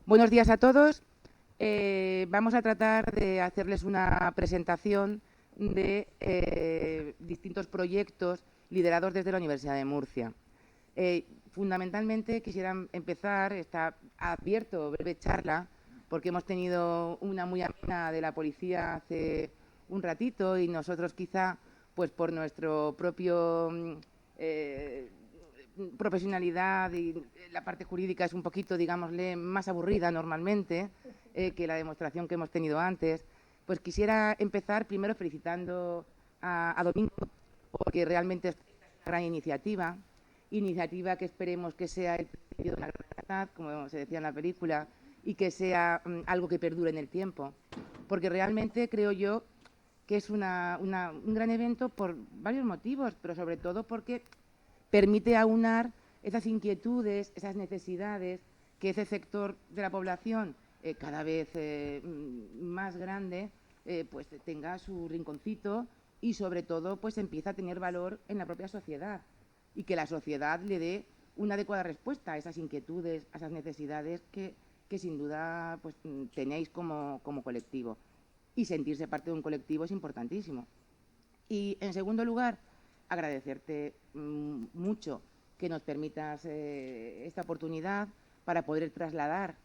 Buenos días a todos. Vamos a tratar de hacerles una presentación de distintos proyectos liderados desde la Universidad de Murcia. Fundamentalmente quisiera empezar esta abierto breve charla porque hemos tenido una muy amena de la policía hace un ratito y nosotros quizá pues por nuestro propio profesionalidad y la parte jurídica es un poquito, digámosle, más aburrida normalmente que la demostración que hemos tenido antes. Pues quisiera empezar primero felicitando a Domingo porque realmente es una gran iniciativa que esperemos que sea el principio de una gran amistad, como se decía en la película, y que sea algo que perdure en el tiempo. Porque realmente creo yo que es un gran evento por varios motivos, pero sobre todo porque permite aunar esas inquietudes, esas necesidades que ese sector de la población cada vez más grande pues tenga su rinconcito y sobre todo pues empieza a tener valor en la propia sociedad y que la sociedad le dé una adecuada respuesta a esas inquietudes, a esas necesidades que sin duda pues tenéis como colectivo. Y sentirse parte de un colectivo es importantísimo. Y en segundo lugar, agradecerte mucho que nos permitas esta oportunidad para poder trasladar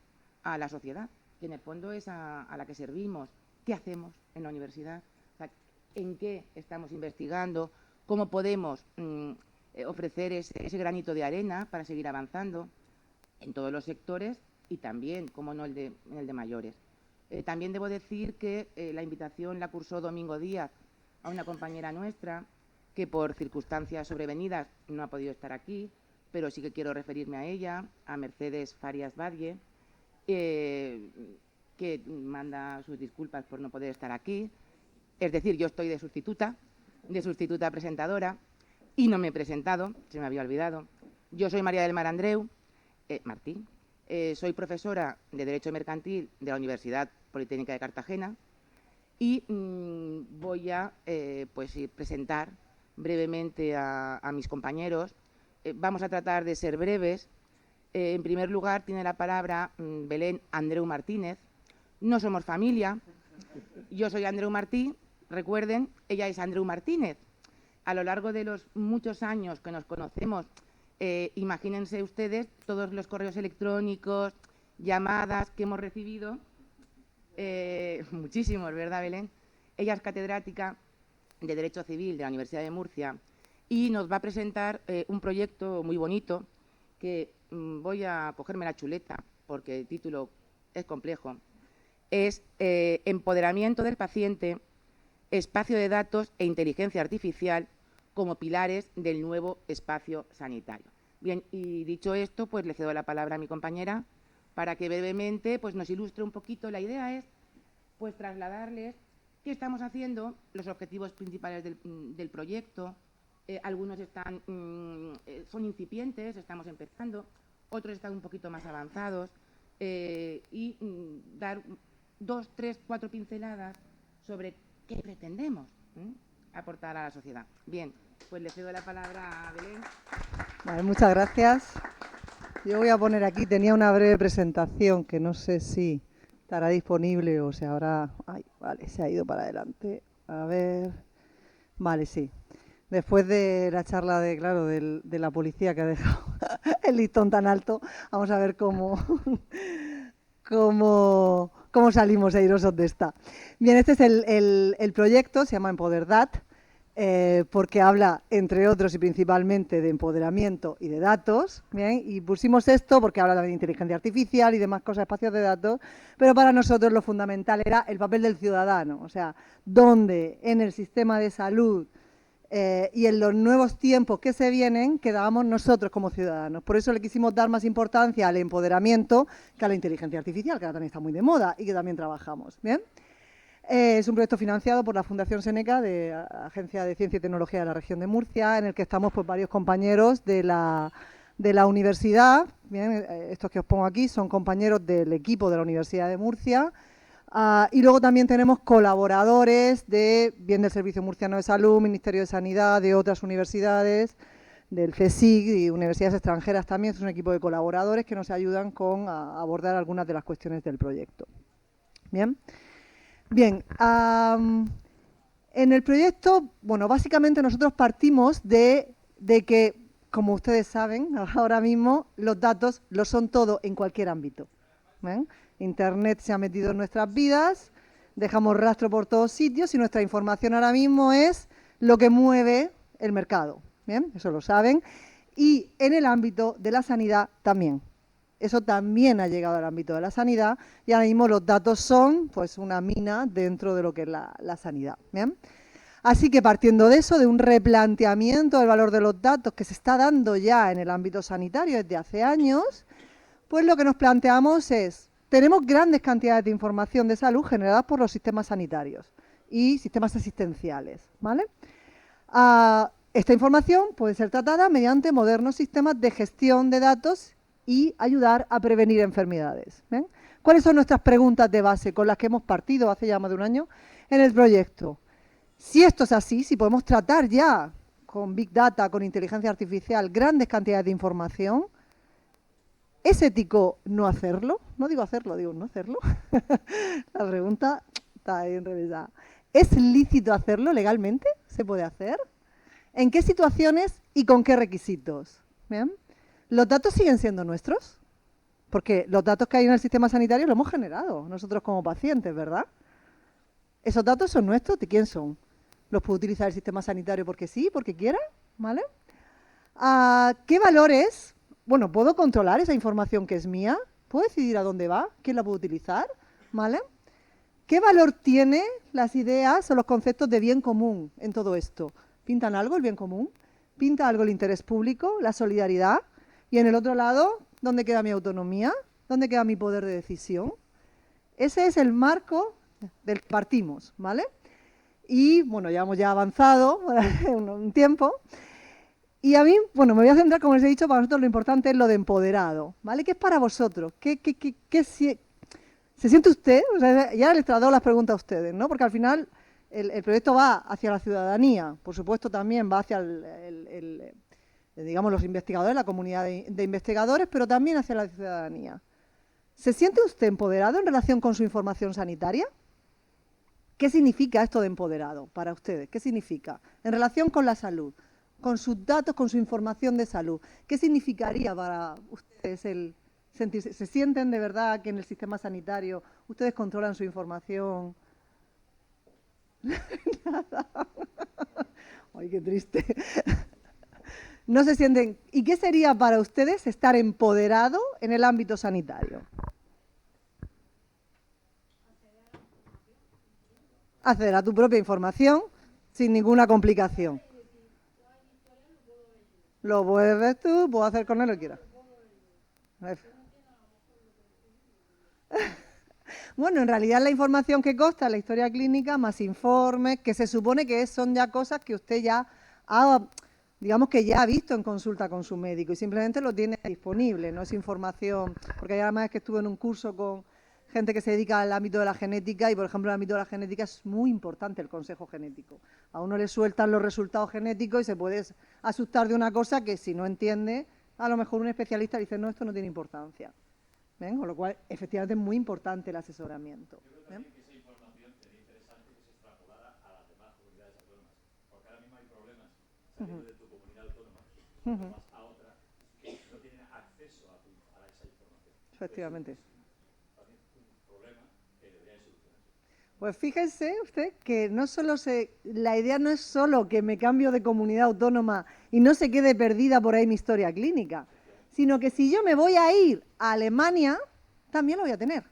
a la sociedad, que en el fondo es a la que servimos, qué hacemos en la universidad, o sea, en qué estamos investigando, cómo podemos ofrecer ese granito de arena para seguir avanzando en todos los sectores y también, como no, en el de mayores. También debo decir que la invitación la cursó Domingo Díaz a una compañera nuestra que por circunstancias sobrevenidas no ha podido estar aquí, pero sí que quiero referirme a ella, a Mercedes Farias Badie, que manda sus disculpas por no poder estar aquí. Es decir, yo estoy de sustituta presentadora, y no me he presentado, se me había olvidado. Yo soy María del Mar Andreu, Martín, soy profesora de Derecho Mercantil de la Universidad Politécnica de Cartagena y voy a pues, presentar brevemente a mis compañeros. Vamos a tratar de ser breves. En primer lugar, tiene la palabra Belén Andreu Martínez. No somos familia. Yo soy Andreu Martí, recuerden, ella es Andreu Martínez. A lo largo de los muchos años que nos conocemos, imagínense ustedes todos los correos electrónicos, llamadas que hemos recibido, muchísimos, ¿verdad, Belén? Ella es catedrática de Derecho Civil de la Universidad de Murcia y nos va a presentar un proyecto muy bonito que voy a cogerme la chuleta porque el título es complejo. Es Empoderamiento del paciente, espacio de datos e inteligencia artificial como pilares del nuevo espacio sanitario. Bien, y dicho esto, pues le cedo la palabra a mi compañera para que brevemente pues, nos ilustre un poquito. La idea es pues, trasladarles qué estamos haciendo, los objetivos principales del proyecto. Algunos son incipientes, estamos empezando, otros están un poquito más avanzados y dar 2, 3, 4 pinceladas sobre qué pretendemos aportar a la sociedad. Bien, pues le cedo la palabra a Belén. Vale, muchas gracias. Yo voy a poner aquí, tenía una breve presentación que no sé si estará disponible o se habrá... Ay, vale, se ha ido para adelante. A ver... Vale, sí. Después de la charla de la policía que ha dejado el listón tan alto, vamos a ver cómo salimos airosos de esta. Bien, este es el proyecto, se llama EmpoderDat, porque habla, entre otros y principalmente, de empoderamiento y de datos. Bien, y pusimos esto porque habla también de inteligencia artificial y demás cosas, espacios de datos, pero para nosotros lo fundamental era el papel del ciudadano, o sea, dónde en el sistema de salud y en los nuevos tiempos que se vienen quedábamos nosotros como ciudadanos. Por eso le quisimos dar más importancia al empoderamiento que a la inteligencia artificial, que ahora también está muy de moda y que también trabajamos. ¿Bien? Es un proyecto financiado por la Fundación Seneca, de Agencia de Ciencia y Tecnología de la región de Murcia, en el que estamos pues, varios compañeros de la universidad. Bien, estos que os pongo aquí son compañeros del equipo de la Universidad de Murcia. Y luego también tenemos colaboradores bien del Servicio Murciano de Salud, Ministerio de Sanidad, de otras universidades, del CSIC y universidades extranjeras también. Es un equipo de colaboradores que nos ayudan con a abordar algunas de las cuestiones del proyecto. Bien, bien. En el proyecto, bueno, básicamente nosotros partimos de que, como ustedes saben, ahora mismo los datos lo son todo en cualquier ámbito. ¿Ven? Internet se ha metido en nuestras vidas, dejamos rastro por todos sitios y nuestra información ahora mismo es lo que mueve el mercado. ¿Bien? Eso lo saben. Y en el ámbito de la sanidad también. Eso también ha llegado al ámbito de la sanidad y ahora mismo los datos son pues una mina dentro de lo que es la sanidad. ¿Bien? Así que partiendo de eso, de un replanteamiento del valor de los datos que se está dando ya en el ámbito sanitario desde hace años, pues lo que nos planteamos es, tenemos grandes cantidades de información de salud generadas por los sistemas sanitarios y sistemas asistenciales, ¿vale? Esta información puede ser tratada mediante modernos sistemas de gestión de datos y ayudar a prevenir enfermedades. ¿Ven? ¿Cuáles son nuestras preguntas de base con las que hemos partido hace ya más de un año en el proyecto? Si esto es así, si podemos tratar ya con Big Data, con inteligencia artificial, grandes cantidades de información, ¿es ético no hacerlo? No digo hacerlo, digo no hacerlo. La pregunta está ahí enrevesada. ¿Es lícito hacerlo legalmente? ¿Se puede hacer? ¿En qué situaciones y con qué requisitos? ¿Bien? ¿Los datos siguen siendo nuestros? Porque los datos que hay en el sistema sanitario los hemos generado nosotros como pacientes, ¿verdad? ¿Esos datos son nuestros? ¿De quién son? ¿Los puede utilizar el sistema sanitario porque sí, porque quiera? ¿Vale? ¿Qué valores? Bueno, ¿puedo controlar esa información que es mía? ¿Puedo decidir a dónde va? ¿Quién la puede utilizar? ¿Vale? ¿Qué valor tiene las ideas o los conceptos de bien común en todo esto? ¿Pintan algo el bien común? ¿Pinta algo el interés público? ¿La solidaridad? Y en el otro lado, ¿dónde queda mi autonomía? ¿Dónde queda mi poder de decisión? Ese es el marco del que partimos, ¿vale? Y, bueno, ya hemos avanzado un tiempo. Y a mí, bueno, me voy a centrar, como les he dicho, para nosotros lo importante es lo de empoderado, ¿vale? ¿Qué es para vosotros? ¿Se siente usted? O sea, ya les traslado las preguntas a ustedes, ¿no? Porque al final el proyecto va hacia la ciudadanía, por supuesto también va hacia digamos, los investigadores, la comunidad de investigadores, pero también hacia la ciudadanía. ¿Se siente usted empoderado en relación con su información sanitaria? ¿Qué significa esto de empoderado para ustedes? ¿Qué significa? En relación con la salud, con sus datos, con su información de salud. ¿Qué significaría para ustedes el sentirse? ¿Se sienten de verdad que en el sistema sanitario ustedes controlan su información? Nada. Ay, qué triste. No se sienten. ¿Y qué sería para ustedes estar empoderado en el ámbito sanitario? Acceder a tu propia información sin ninguna complicación. Lo puedes ver tú, puedo hacer con él lo que quieras. Bueno, en realidad la información que consta en la historia clínica, más informes, que se supone que son ya cosas que usted ya ha, digamos que ya ha visto en consulta con su médico y simplemente lo tiene disponible, no es información, porque hay además que estuve en un curso con gente que se dedica al ámbito de la genética y, por ejemplo, en el ámbito de la genética es muy importante el consejo genético. A uno le sueltan los resultados genéticos y se puede asustar de una cosa que si no entiende, a lo mejor un especialista dice, no, esto no tiene importancia. ¿Ven? Con lo cual, efectivamente, es muy importante el asesoramiento. ¿Ven? Que esa información sería interesante que se extrapolara a las demás comunidades autónomas, porque ahora mismo hay problemas saliendo de tu comunidad autónoma, a otra, que no tienen acceso a esa información. Efectivamente. Pues Pues fíjese usted que no solo la idea no es solo que me cambio de comunidad autónoma y no se quede perdida por ahí mi historia clínica, sino que si yo me voy a ir a Alemania, también lo voy a tener.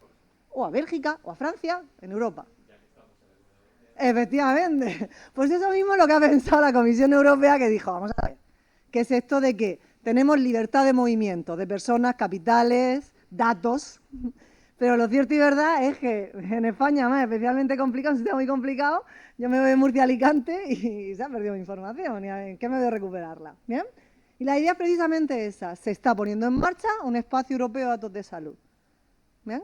O a Bélgica, o a Francia, en Europa. Efectivamente. Pues eso mismo es lo que ha pensado la Comisión Europea, que dijo, vamos a ver, ¿qué es esto de que tenemos libertad de movimiento de personas, capitales, datos? Pero lo cierto y verdad es que en España, más especialmente complicado, un sistema muy complicado, yo me voy de Murcia a Alicante y se ha perdido mi información. ¿En qué me voy a recuperarla? ¿Bien? Y la idea es precisamente esa. Se está poniendo en marcha un espacio europeo de datos de salud. ¿Bien?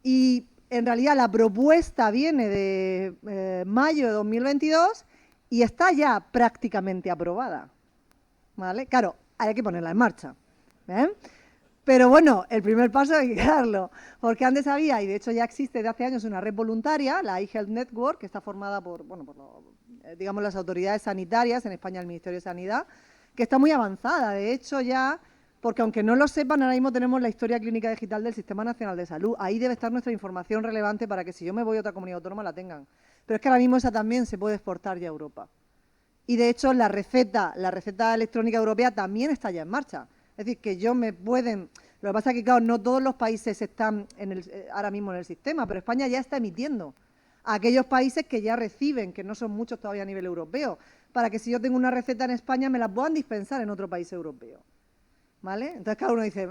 Y en realidad la propuesta viene de mayo de 2022 y está ya prácticamente aprobada. ¿vale? Claro, hay que ponerla en marcha, ¿ven? Pero bueno, el primer paso hay que darlo, porque antes había, y de hecho ya existe desde hace años, una red voluntaria, la eHealth Network, que está formada por, bueno, digamos, las autoridades sanitarias, en España el Ministerio de Sanidad, que está muy avanzada. De hecho ya, porque aunque no lo sepan, ahora mismo tenemos la historia clínica digital del Sistema Nacional de Salud. Ahí debe estar nuestra información relevante para que si yo me voy a otra comunidad autónoma la tengan. Pero es que ahora mismo esa también se puede exportar ya a Europa. Y de hecho la receta electrónica europea también está ya en marcha. Es decir, que me pueden... Lo que pasa es que, claro, no todos los países están ahora mismo en el sistema, pero España ya está emitiendo a aquellos países que ya reciben, que no son muchos todavía a nivel europeo, para que si yo tengo una receta en España me la puedan dispensar en otro país europeo. ¿Vale? Entonces cada uno dice,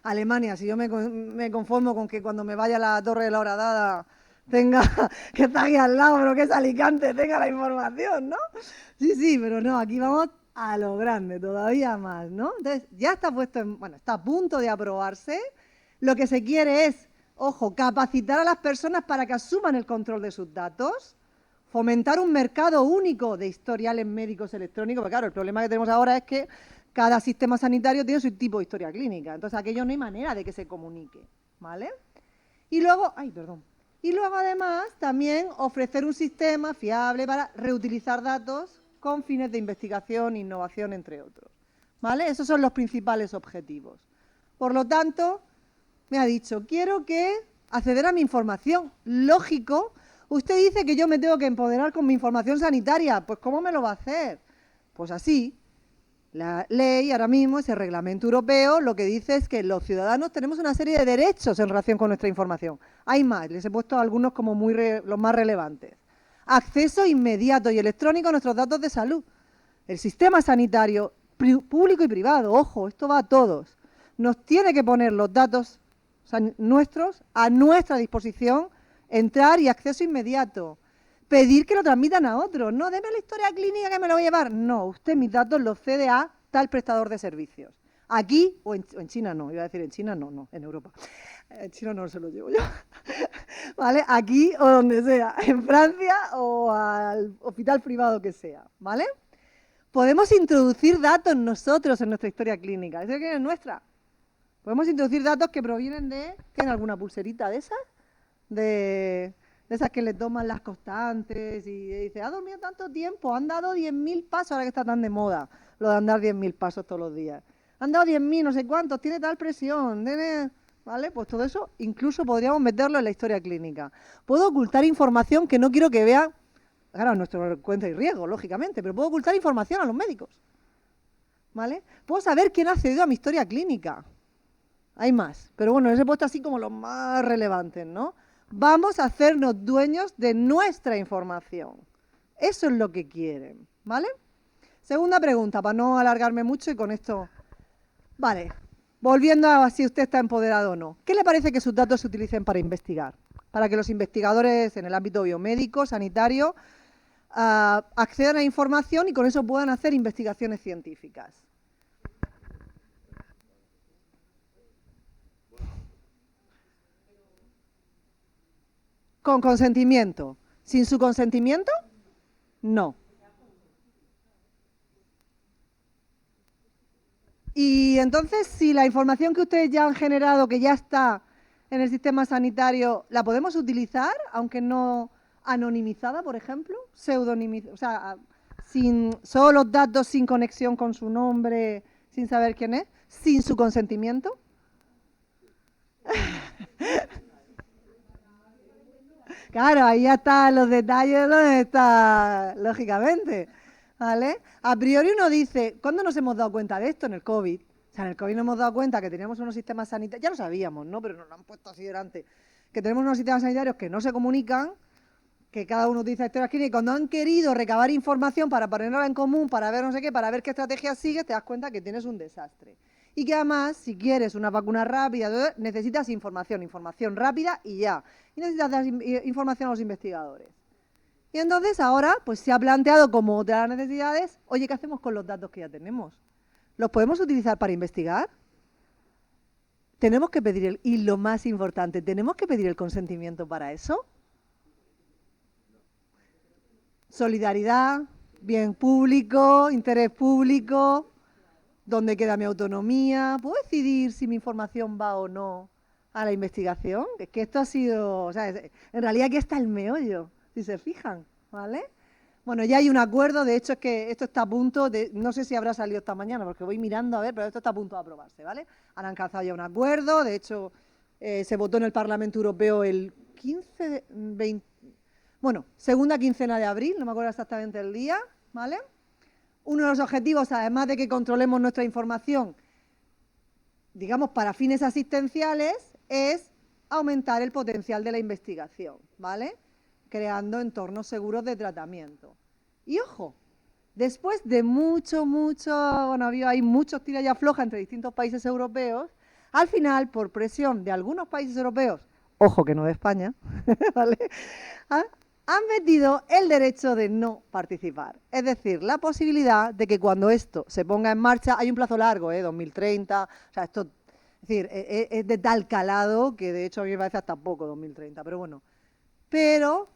Alemania, si yo me conformo con que cuando me vaya a la Torre de la Horadada tenga, que está aquí al lado, pero que es Alicante, tenga la información, ¿no? Sí, pero no, aquí vamos a lo grande, todavía más, ¿no? Entonces, ya está puesto está a punto de aprobarse. Lo que se quiere es, ojo, capacitar a las personas para que asuman el control de sus datos, fomentar un mercado único de historiales médicos electrónicos, porque claro, el problema que tenemos ahora es que cada sistema sanitario tiene su tipo de historia clínica, entonces aquello no hay manera de que se comunique, ¿vale? Y luego, además también ofrecer un sistema fiable para reutilizar datos con fines de investigación e innovación, entre otros, ¿vale? Esos son los principales objetivos. Por lo tanto, me ha dicho, quiero acceder a mi información. Lógico, usted dice que yo me tengo que empoderar con mi información sanitaria, pues ¿cómo me lo va a hacer? Pues así. La ley ahora mismo, ese reglamento europeo, lo que dice es que los ciudadanos tenemos una serie de derechos en relación con nuestra información. Hay más, les he puesto algunos como los más relevantes. Acceso inmediato y electrónico a nuestros datos de salud. El sistema sanitario público y privado, ojo, esto va a todos, nos tiene que poner los datos nuestros a nuestra disposición, entrar y acceso inmediato. Pedir que lo transmitan a otros. No, deme la historia clínica que me lo voy a llevar. No, usted mis datos los cede a tal prestador de servicios. Aquí o en China no. Iba a decir en China no, en Europa. En China no se lo llevo yo. ¿Vale? Aquí o donde sea. En Francia o al hospital privado que sea. ¿Vale? Podemos introducir datos nosotros en nuestra historia clínica. ¿Esa que es nuestra? Podemos introducir datos que provienen ¿tienen alguna pulserita de esas? De esas que le toman las constantes y dice, ha dormido tanto tiempo, han dado 10.000 pasos, ahora que está tan de moda, lo de andar 10.000 pasos todos los días. Han dado 10.000, no sé cuántos, tiene tal presión, ¿vale? Pues todo eso incluso podríamos meterlo en la historia clínica. Puedo ocultar información que no quiero que vean, claro, a nuestro cuenta y riesgo, lógicamente, pero puedo ocultar información a los médicos, ¿vale? Puedo saber quién ha accedido a mi historia clínica. Hay más, pero bueno, les he puesto así como los más relevantes, ¿no? Vamos a hacernos dueños de nuestra información. Eso es lo que quieren, ¿vale? Segunda pregunta, para no alargarme mucho y con esto... Vale, volviendo a si usted está empoderado o no. ¿Qué le parece que sus datos se utilicen para investigar? Para que los investigadores en el ámbito biomédico, sanitario, accedan a información y con eso puedan hacer investigaciones científicas. Con consentimiento. ¿Sin su consentimiento? No. Y entonces, si la información que ustedes ya han generado, que ya está en el sistema sanitario, ¿la podemos utilizar, aunque no anonimizada, por ejemplo? Pseudonimizada, o sea, solo los datos sin conexión con su nombre, sin saber quién es, sin su consentimiento. Claro, ahí ya están los detalles donde está, lógicamente, ¿vale? A priori uno dice, ¿cuándo nos hemos dado cuenta de esto? En el COVID. O sea, en el COVID nos hemos dado cuenta que teníamos unos sistemas sanitarios, ya lo sabíamos, ¿no? Pero nos lo han puesto así delante, que tenemos unos sistemas sanitarios que no se comunican, que cada uno utiliza historias clínicas, y cuando han querido recabar información para ponerla en común, para ver no sé qué, para ver qué estrategia sigues, te das cuenta que tienes un desastre. Y que además, si quieres una vacuna rápida, necesitas información rápida y ya. Y necesitas dar información a los investigadores. Y entonces ahora pues se ha planteado como otra de las necesidades, oye, ¿qué hacemos con los datos que ya tenemos? ¿Los podemos utilizar para investigar? Tenemos que pedir y lo más importante, ¿tenemos que pedir el consentimiento para eso? Solidaridad, bien público, interés público, ¿Dónde queda mi autonomía? ¿Puedo decidir si mi información va o no a la investigación? Es que esto ha sido, o sea, en realidad aquí está el meollo, si se fijan, ¿vale? Bueno, ya hay un acuerdo, de hecho es que esto está a punto de, no sé si habrá salido esta mañana, porque voy mirando a ver, pero esto está a punto de aprobarse, ¿vale? Han alcanzado ya un acuerdo, de hecho se votó en el Parlamento Europeo el 15 de, 20, bueno, segunda quincena de abril, no me acuerdo exactamente el día, ¿vale? Uno de los objetivos, además de que controlemos nuestra información, digamos, para fines asistenciales, es aumentar el potencial de la investigación, ¿vale? Creando entornos seguros de tratamiento. Y ojo, después de bueno, hay muchos tira y afloja entre distintos países europeos, al final, por presión de algunos países europeos, ojo que no de España, ¿vale? Han metido el derecho de no participar. Es decir, la posibilidad de que cuando esto se ponga en marcha, hay un plazo largo, 2030, o sea, esto, es decir, es de tal calado que de hecho a mí me parece hasta poco 2030, pero bueno. Pero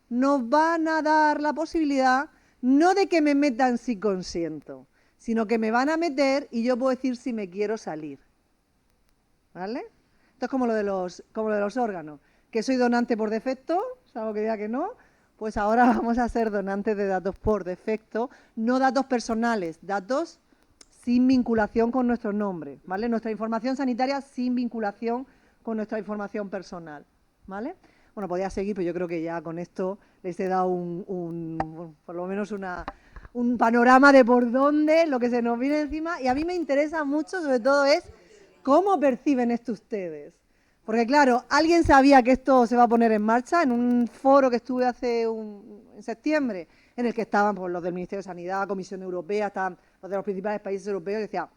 nos van a dar la posibilidad, no de que me metan si consiento, sino que me van a meter y yo puedo decir si me quiero salir. ¿Vale? Esto es como lo de los órganos, que soy donante por defecto, salvo que diga que no, pues ahora vamos a ser donantes de datos por defecto, no datos personales, datos sin vinculación con nuestro nombre, ¿vale? Nuestra información sanitaria sin vinculación con nuestra información personal, ¿vale? Bueno, podía seguir, pero yo creo que ya con esto les he dado por lo menos un panorama de por dónde, lo que se nos viene encima, y a mí me interesa mucho, sobre todo, es cómo perciben esto ustedes. Porque claro, alguien sabía que esto se va a poner en marcha en un foro que estuve en septiembre, en el que estaban pues, los del Ministerio de Sanidad, Comisión Europea, estaban los de los principales países europeos, y decía,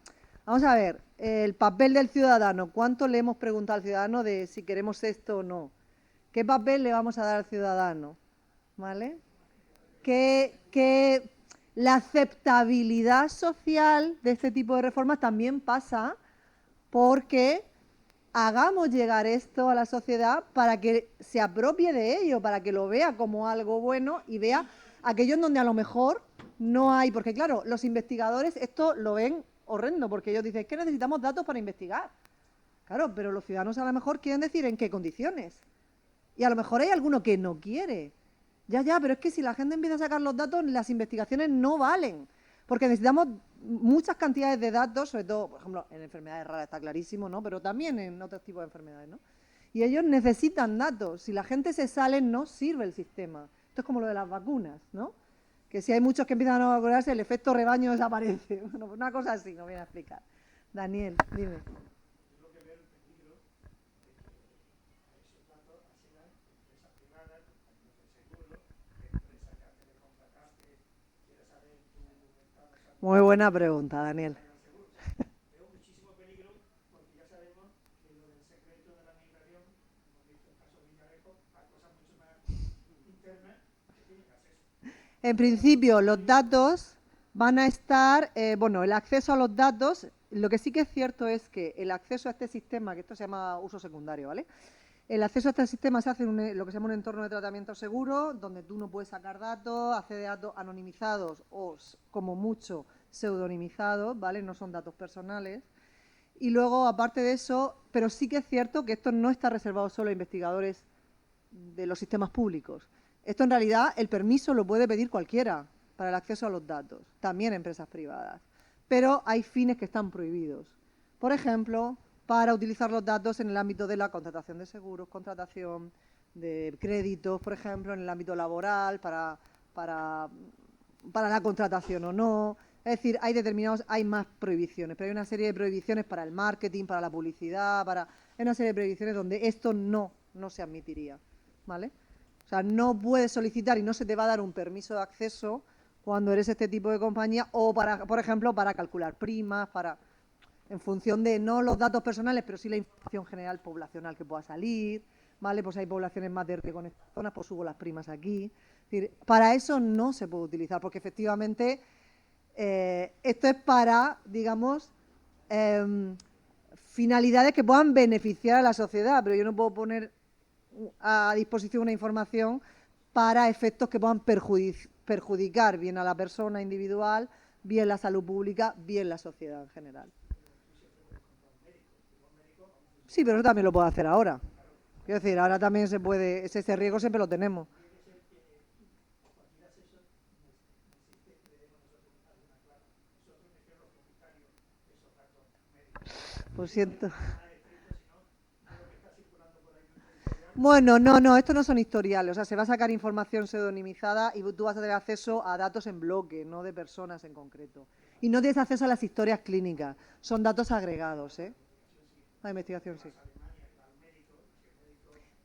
vamos a ver, el papel del ciudadano, ¿cuánto le hemos preguntado al ciudadano de si queremos esto o no? ¿Qué papel le vamos a dar al ciudadano? ¿Vale? Que la aceptabilidad social de este tipo de reformas también pasa porque hagamos llegar esto a la sociedad para que se apropie de ello, para que lo vea como algo bueno y vea aquello en donde a lo mejor no hay, porque claro, los investigadores esto lo ven horrendo, porque ellos dicen que necesitamos datos para investigar. Claro, pero los ciudadanos a lo mejor quieren decir en qué condiciones. Y a lo mejor hay alguno que no quiere. Ya, pero es que si la gente empieza a sacar los datos, las investigaciones no valen. Porque necesitamos muchas cantidades de datos, sobre todo, por ejemplo, en enfermedades raras está clarísimo, ¿no? Pero también en otros tipos de enfermedades, ¿no? Y ellos necesitan datos. Si la gente se sale, no sirve el sistema. Esto es como lo de las vacunas, ¿no? Que si hay muchos que empiezan a vacunarse, el efecto rebaño desaparece. Bueno, una cosa así, no voy a explicar. Daniel, dime. Muy buena pregunta, Daniel. Veo muchísimo peligro porque ya sabemos que lo del secreto de la migración, hemos visto el caso de Villarejo, hay cosas mucho más internas que tienen acceso. En principio, los datos van a estar, bueno, el acceso a los datos, lo que sí que es cierto es que el acceso a este sistema, que esto se llama uso secundario, ¿vale? El acceso a este sistema se hace en lo que se llama un entorno de tratamiento seguro, donde tú no puedes sacar datos, acceder a datos anonimizados o, como mucho, pseudonimizados, ¿vale? No son datos personales. Y luego, aparte de eso, pero sí que es cierto que esto no está reservado solo a investigadores de los sistemas públicos. Esto, en realidad, el permiso lo puede pedir cualquiera para el acceso a los datos, también empresas privadas. Pero hay fines que están prohibidos. Por ejemplo, para utilizar los datos en el ámbito de la contratación de seguros, contratación de créditos, por ejemplo, en el ámbito laboral, para la contratación o no. Es decir, hay más prohibiciones, pero hay una serie de prohibiciones para el marketing, para la publicidad, hay una serie de prohibiciones donde esto no se admitiría, ¿vale? O sea, no puedes solicitar y no se te va a dar un permiso de acceso cuando eres este tipo de compañía o, por ejemplo, para calcular primas, en función de no los datos personales, pero sí la información general poblacional que pueda salir, ¿vale? Pues hay poblaciones más de riesgo en estas zonas, pues subo las primas aquí. Es decir, para eso no se puede utilizar, porque efectivamente esto es para, digamos, finalidades que puedan beneficiar a la sociedad, pero yo no puedo poner a disposición una información para efectos que puedan perjudicar bien a la persona individual, bien la salud pública, bien la sociedad en general. Sí, pero eso también lo puedo hacer ahora. Quiero decir, ahora también se puede, ese riesgo siempre lo tenemos. Lo siento. Bueno, no, estos no son historiales, o sea, se va a sacar información pseudonimizada y tú vas a tener acceso a datos en bloque, no de personas en concreto. Y no tienes acceso a las historias clínicas, son datos agregados, ¿eh? La investigación sí.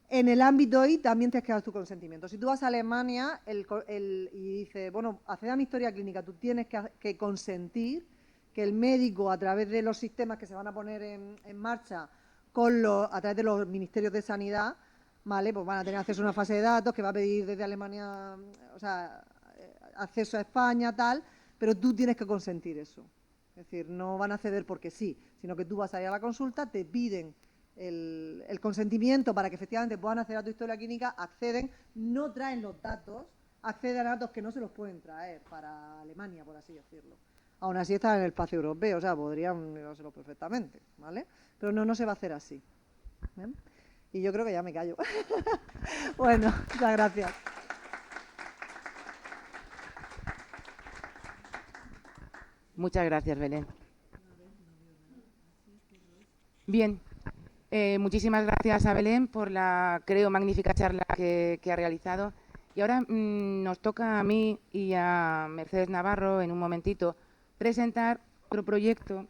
En el ámbito I también tienes que dar tu consentimiento. Si tú vas a Alemania y dices, bueno, accede a mi historia clínica, tú tienes que consentir que el médico, a través de los sistemas que se van a poner en marcha a través de los ministerios de sanidad, ¿vale? Pues van a tener acceso a una fase de datos que va a pedir desde Alemania, o sea, acceso a España, tal, pero tú tienes que consentir eso. Es decir, no van a acceder porque sí, sino que tú vas a ir a la consulta, te piden el consentimiento para que efectivamente puedan acceder a tu historia clínica, acceden, no traen los datos, acceden a datos que no se los pueden traer para Alemania, por así decirlo. Aún así están en el espacio europeo, o sea, podrían llevárselo perfectamente, ¿vale? Pero no se va a hacer así. ¿Bien? Y yo creo que ya me callo. Bueno, muchas gracias. Muchas gracias, Belén. Bien, muchísimas gracias a Belén por la, creo, magnífica charla que ha realizado. Y ahora nos toca a mí y a Mercedes Navarro, en un momentito, presentar otro proyecto,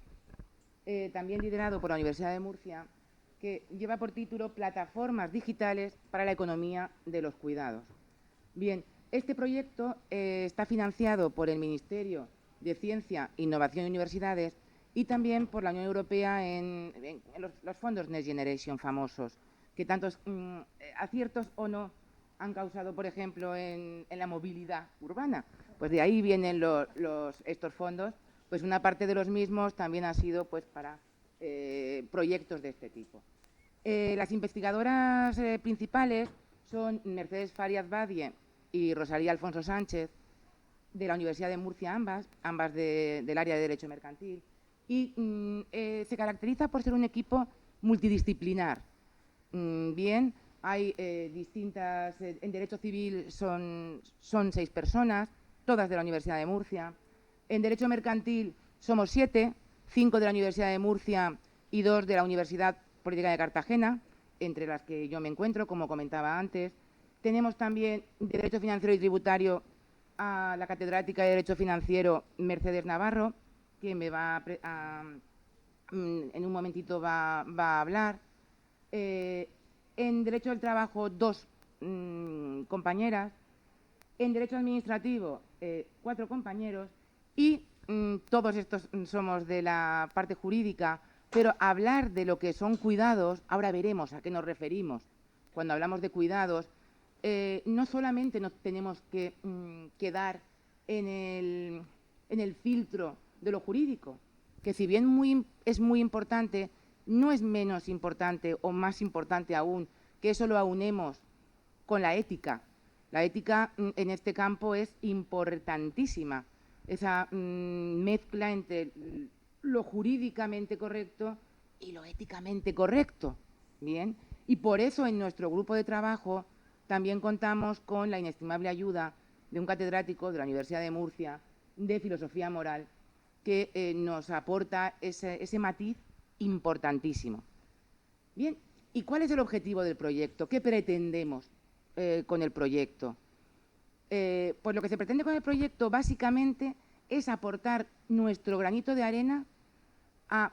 también liderado por la Universidad de Murcia, que lleva por título Plataformas digitales para la economía de los cuidados. Bien, este proyecto está financiado por el Ministerio de Ciencia, Innovación y Universidades y también por la Unión Europea en los fondos Next Generation famosos, que tantos aciertos o no han causado, por ejemplo, en la movilidad urbana. Pues de ahí vienen estos fondos, pues una parte de los mismos también ha sido pues para proyectos de este tipo. Las investigadoras principales son Mercedes Farias Badie y Rosalía Alfonso Sánchez, de la Universidad de Murcia, ambas del área de Derecho Mercantil, y se caracteriza por ser un equipo multidisciplinar. Bien, hay distintas, en Derecho Civil son 6 personas, todas de la Universidad de Murcia. En Derecho Mercantil somos 7, 5 de la Universidad de Murcia y 2 de la Universidad Política de Cartagena, entre las que yo me encuentro, como comentaba antes. Tenemos también Derecho Financiero y Tributario a la catedrática de Derecho Financiero Mercedes Navarro, que me va en un momentito va a hablar. En Derecho del Trabajo, 2 compañeras. En Derecho Administrativo, 4 compañeros. Y todos estos somos de la parte jurídica, pero hablar de lo que son cuidados, ahora veremos a qué nos referimos. Cuando hablamos de cuidados, no solamente nos tenemos que quedar en el filtro de lo jurídico, que si bien es muy importante, no es menos importante o más importante aún que eso lo aunemos con la ética. La ética en este campo es importantísima, esa mezcla entre lo jurídicamente correcto y lo éticamente correcto. Bien, y por eso en nuestro grupo de trabajo también contamos con la inestimable ayuda de un catedrático de la Universidad de Murcia de Filosofía Moral que nos aporta ese matiz importantísimo. Bien, ¿y cuál es el objetivo del proyecto? ¿Qué pretendemos con el proyecto? Pues lo que se pretende con el proyecto básicamente es aportar nuestro granito de arena a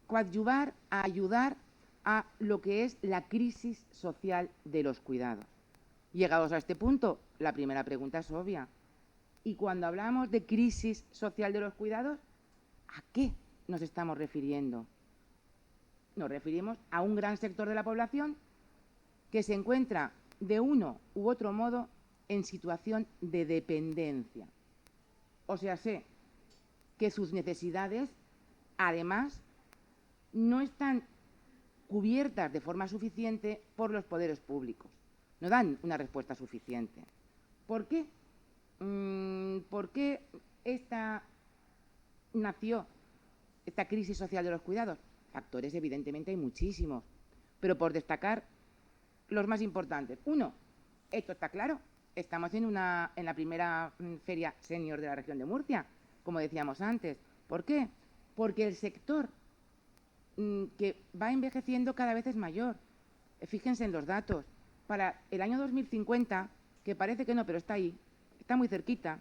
coadyuvar, a ayudar a lo que es la crisis social de los cuidados. Llegados a este punto, la primera pregunta es obvia. Y cuando hablamos de crisis social de los cuidados, ¿a qué nos estamos refiriendo? Nos referimos a un gran sector de la población que se encuentra de uno u otro modo en situación de dependencia. O sea, sé que sus necesidades, además, no están cubiertas de forma suficiente por los poderes públicos. No dan una respuesta suficiente. ¿Por qué? Porque nació esta crisis social de los cuidados? Factores, evidentemente, hay muchísimos, pero por destacar los más importantes. Uno, esto está claro, estamos en la primera feria senior de la región de Murcia, como decíamos antes. ¿Por qué? Porque el sector que va envejeciendo cada vez es mayor. Fíjense en los datos. Para el año 2050, que parece que no, pero está ahí, está muy cerquita,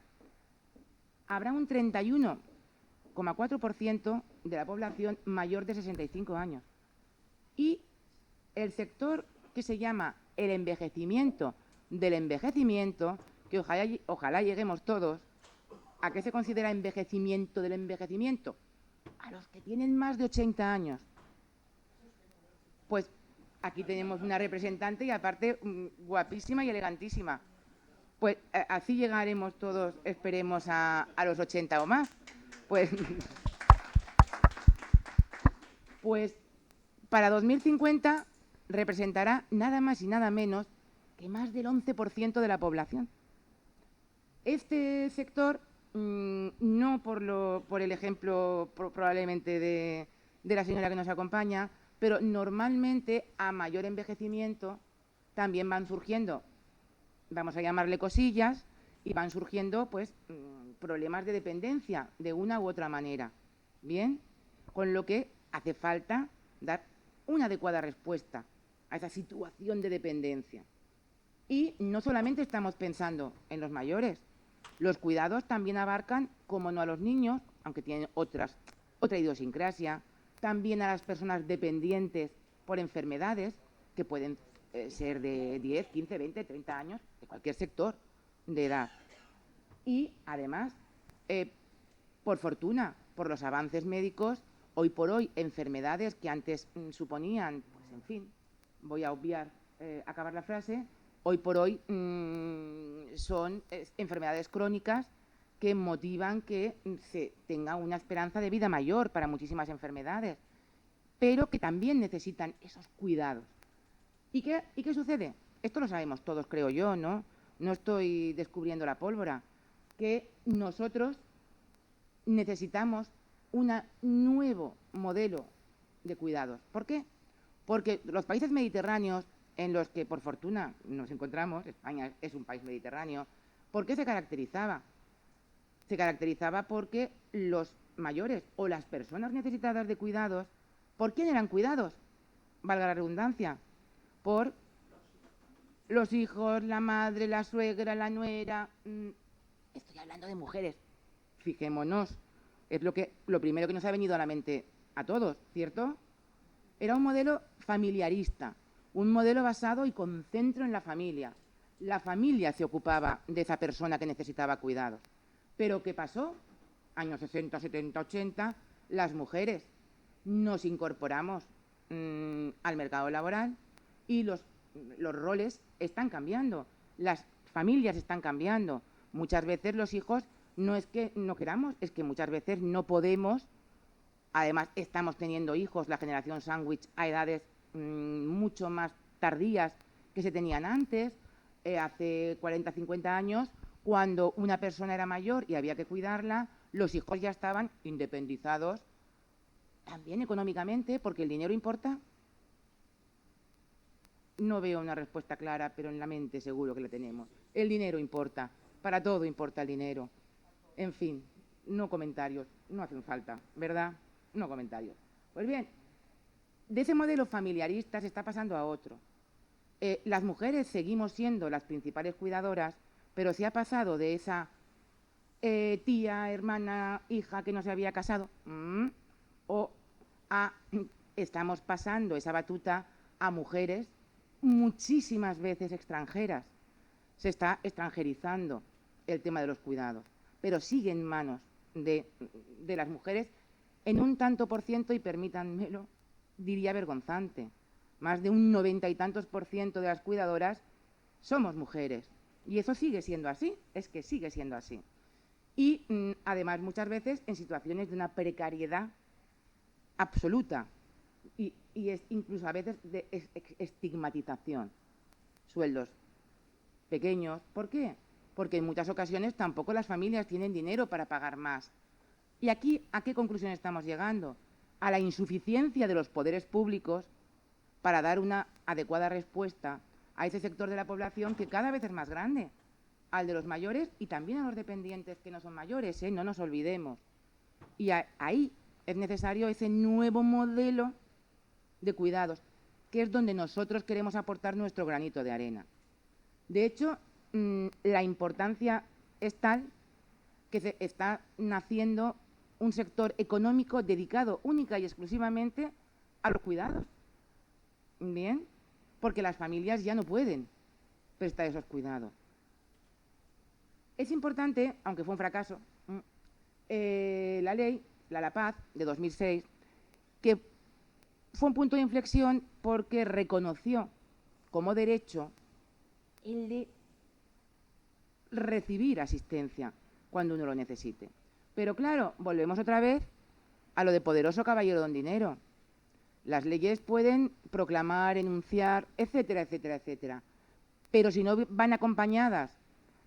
habrá un 31,4% de la población mayor de 65 años. Y el sector que se llama el envejecimiento del envejecimiento, que ojalá lleguemos todos, ¿a qué se considera envejecimiento del envejecimiento? A los que tienen más de 80 años. Pues aquí tenemos una representante y aparte guapísima y elegantísima. Pues así llegaremos todos, esperemos, a los 80 o más. Pues para 2050 representará nada más y nada menos que más del 11% de la población. Este sector, no por el ejemplo probablemente de la señora que nos acompaña, pero normalmente a mayor envejecimiento también van surgiendo, vamos a llamarle cosillas, y van surgiendo pues problemas de dependencia de una u otra manera. Bien, con lo que hace falta dar una adecuada respuesta a esa situación de dependencia. Y no solamente estamos pensando en los mayores, los cuidados también abarcan, como no, a los niños, aunque tienen otra idiosincrasia, también a las personas dependientes por enfermedades, que pueden ser de 10, 15, 20, 30 años, de cualquier sector de edad. Y, además, por fortuna, por los avances médicos, hoy por hoy, enfermedades que antes suponían, pues en fin, voy a obviar, acabar la frase, hoy por hoy son enfermedades crónicas que motivan que se tenga una esperanza de vida mayor para muchísimas enfermedades, pero que también necesitan esos cuidados. ¿Y qué sucede? Esto lo sabemos todos, creo yo, ¿no? No estoy descubriendo la pólvora. Que nosotros necesitamos un nuevo modelo de cuidados. ¿Por qué? Porque los países mediterráneos, en los que por fortuna nos encontramos, España es un país mediterráneo, ¿por qué se caracterizaba? Se caracterizaba porque los mayores o las personas necesitadas de cuidados, ¿por quién eran cuidados? Valga la redundancia, por los hijos, la madre, la suegra, la nuera. Estoy hablando de mujeres, fijémonos, es lo primero que nos ha venido a la mente a todos, ¿cierto? Era un modelo familiarista, un modelo basado y con centro en la familia. La familia se ocupaba de esa persona que necesitaba cuidados. Pero ¿qué pasó? Años 60, 70, 80, las mujeres nos incorporamos al mercado laboral y los roles están cambiando, las familias están cambiando. Muchas veces los hijos no es que no queramos, es que muchas veces no podemos. Además, estamos teniendo hijos, la generación sándwich, a edades mucho más tardías que se tenían antes, hace 40, 50 años, cuando una persona era mayor y había que cuidarla, los hijos ya estaban independizados, también económicamente, porque el dinero importa. No veo una respuesta clara, pero en la mente seguro que la tenemos. El dinero importa, para todo importa el dinero. En fin, no comentarios, no hacen falta, ¿verdad? No comentarios. Pues bien, de ese modelo familiarista se está pasando a otro. Las mujeres seguimos siendo las principales cuidadoras, pero se ha pasado de esa tía, hermana, hija que no se había casado, estamos pasando esa batuta a mujeres muchísimas veces extranjeras. Se está extranjerizando el tema de los cuidados, pero sigue en manos de las mujeres en un tanto por ciento, y permítanmelo, diría vergonzante. Más de un 90 y tantos % de las cuidadoras somos mujeres. Y eso sigue siendo así, es que sigue siendo así. Y además muchas veces en situaciones de una precariedad absoluta y es incluso a veces de estigmatización. Sueldos pequeños. ¿Por qué? porque en muchas ocasiones tampoco las familias tienen dinero para pagar más. ¿Y aquí a qué conclusión estamos llegando? A la insuficiencia de los poderes públicos para dar una adecuada respuesta a ese sector de la población que cada vez es más grande, al de los mayores y también a los dependientes que no son mayores, no nos olvidemos. Y ahí es necesario ese nuevo modelo de cuidados, que es donde nosotros queremos aportar nuestro granito de arena. De hecho, la importancia es tal que se está naciendo un sector económico dedicado única y exclusivamente a los cuidados. Bien, porque las familias ya no pueden prestar esos cuidados. Es importante, aunque fue un fracaso, la ley, la LAPAZ, de 2006, que fue un punto de inflexión porque reconoció como derecho el de recibir asistencia cuando uno lo necesite. Pero claro, volvemos otra vez a lo de poderoso caballero don dinero. Las leyes pueden proclamar, enunciar, etcétera, etcétera, etcétera. Pero si no van acompañadas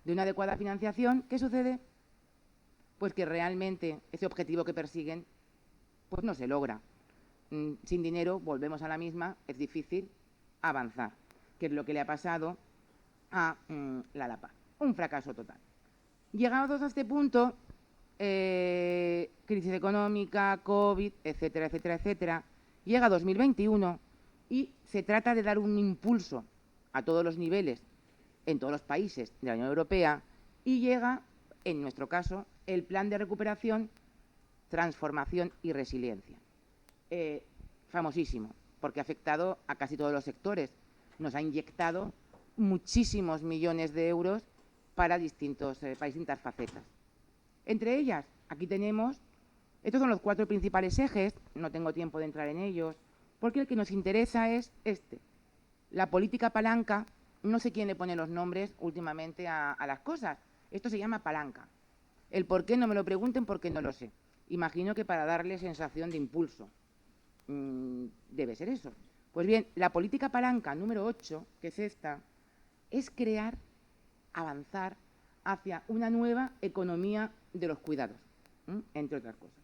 de una adecuada financiación, ¿qué sucede? Pues que realmente ese objetivo que persiguen pues no se logra. Sin dinero, volvemos a la misma, es difícil avanzar, que es lo que le ha pasado a la LAPAZ. Un fracaso total. Llegados a este punto, crisis económica, COVID, etcétera, etcétera, etcétera, llega 2021 y se trata de dar un impulso a todos los niveles, en todos los países de la Unión Europea, y llega, en nuestro caso, el Plan de Recuperación, Transformación y Resiliencia. Famosísimo, porque ha afectado a casi todos los sectores. Nos ha inyectado muchísimos millones de euros para distintas facetas. Entre ellas, aquí tenemos, estos son los 4 principales ejes, no tengo tiempo de entrar en ellos, porque el que nos interesa es la política palanca. No sé quién le pone los nombres últimamente a las cosas. Esto se llama palanca. El por qué no me lo pregunten porque no lo sé. Imagino que para darle sensación de impulso. Debe ser eso. Pues bien, la política palanca número 8, que es esta, es crear, avanzar hacia una nueva economía de los cuidados, entre otras cosas.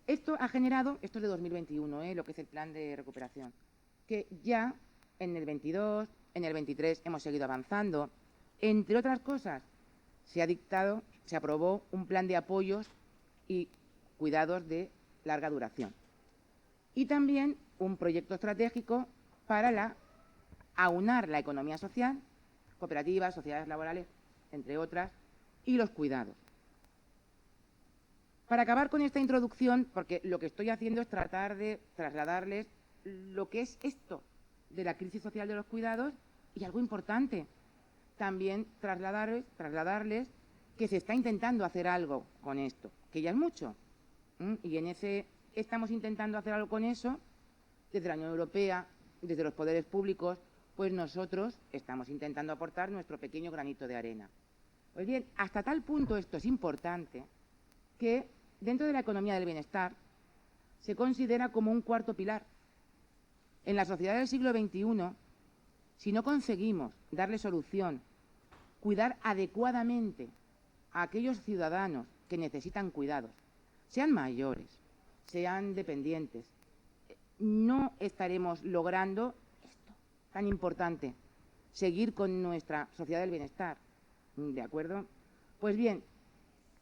Esto ha generado, esto es de 2021, lo que es el plan de recuperación, que ya en el 22, en el 23 hemos seguido avanzando. Entre otras cosas, se aprobó un plan de apoyos y cuidados de larga duración. Y también un proyecto estratégico para aunar la economía social, cooperativas, sociedades laborales, entre otras, y los cuidados. Para acabar con esta introducción, porque lo que estoy haciendo es tratar de trasladarles lo que es esto de la crisis social de los cuidados y algo importante, también trasladarles que se está intentando hacer algo con esto, que ya es mucho. Y en ese estamos intentando hacer algo con eso, desde la Unión Europea, desde los poderes públicos, pues nosotros estamos intentando aportar nuestro pequeño granito de arena. Pues bien, hasta tal punto esto es importante que dentro de la economía del bienestar se considera como un cuarto pilar. En la sociedad del siglo XXI, si no conseguimos darle solución, cuidar adecuadamente a aquellos ciudadanos que necesitan cuidados, sean mayores, sean dependientes, no estaremos logrando esto tan importante, seguir con nuestra sociedad del bienestar. ¿De acuerdo? Pues bien,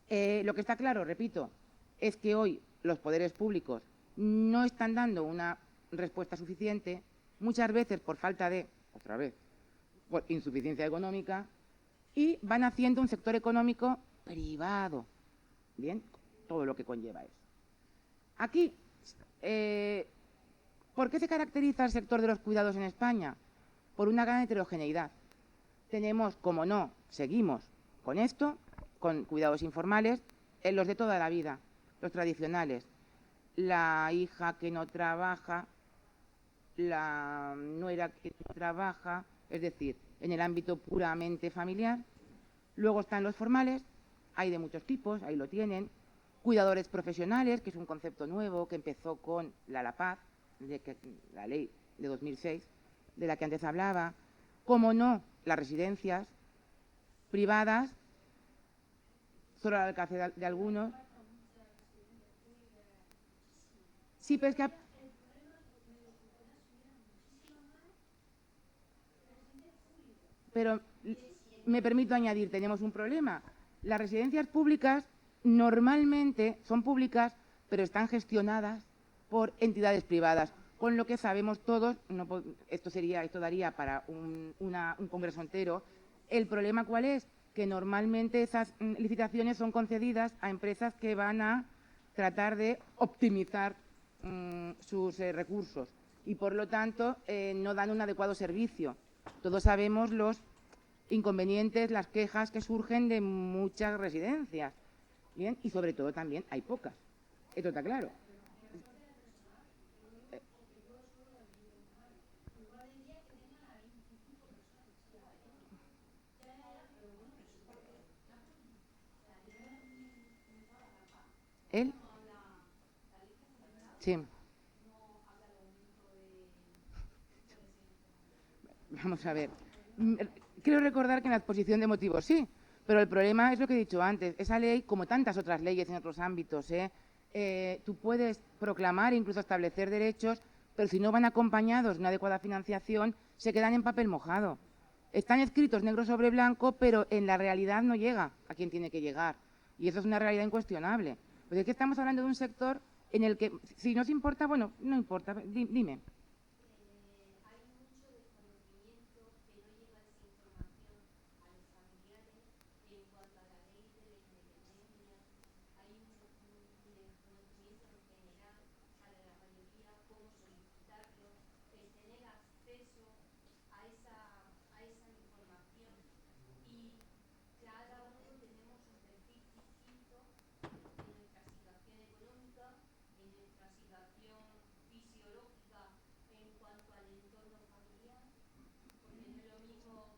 lo que está claro, repito, es que hoy los poderes públicos no están dando una respuesta suficiente, muchas veces por falta de, otra vez, por insuficiencia económica, y van haciendo un sector económico privado. Bien, todo lo que conlleva eso. Aquí, ¿por qué se caracteriza el sector de los cuidados en España? Por una gran heterogeneidad. Tenemos, como no, seguimos con esto, con cuidados informales, los de toda la vida, los tradicionales. La hija que no trabaja, la nuera que no trabaja, es decir, en el ámbito puramente familiar. Luego están los formales, hay de muchos tipos, ahí lo tienen. Cuidadores profesionales, que es un concepto nuevo que empezó con la LAPAZ, la ley de 2006, de la que antes hablaba. como no las residencias privadas, solo al alcance de algunos. Sí, pero es que... Pero me permito añadir, tenemos un problema. Las residencias públicas normalmente son públicas, pero están gestionadas por entidades privadas, con lo que sabemos todos, esto daría para un congreso entero. ¿El problema cuál es? Que normalmente esas licitaciones son concedidas a empresas que van a tratar de optimizar sus recursos y, por lo tanto, no dan un adecuado servicio. Todos sabemos los inconvenientes, las quejas que surgen de muchas residencias. Bien, y sobre todo también hay pocas. Esto está claro. ¿Él? Sí. Vamos a ver. Quiero recordar que en la exposición de motivos sí, pero el problema es lo que he dicho antes. Esa ley, como tantas otras leyes en otros ámbitos, tú puedes proclamar e incluso establecer derechos, pero si no van acompañados de una adecuada financiación, se quedan en papel mojado. Están escritos negro sobre blanco, pero en la realidad no llega a quien tiene que llegar. Y eso es una realidad incuestionable. Pues es que estamos hablando de un sector en el que, si nos importa, bueno, no importa, dime.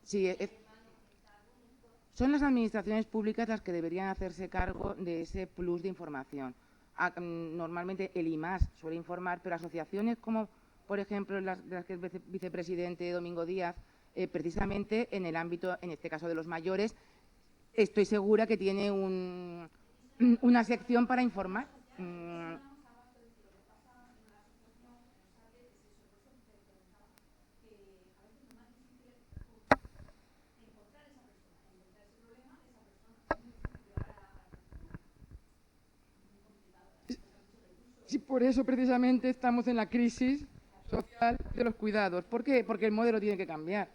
Sí, son las administraciones públicas las que deberían hacerse cargo de ese plus de información. Normalmente el IMAS suele informar, pero asociaciones como, por ejemplo, las que es vicepresidente Domingo Díaz, precisamente en el ámbito, en este caso de los mayores, estoy segura que tiene una sección para informar. Sí, por eso precisamente estamos en la crisis social de los cuidados. ¿Por qué? Porque el modelo tiene que cambiar.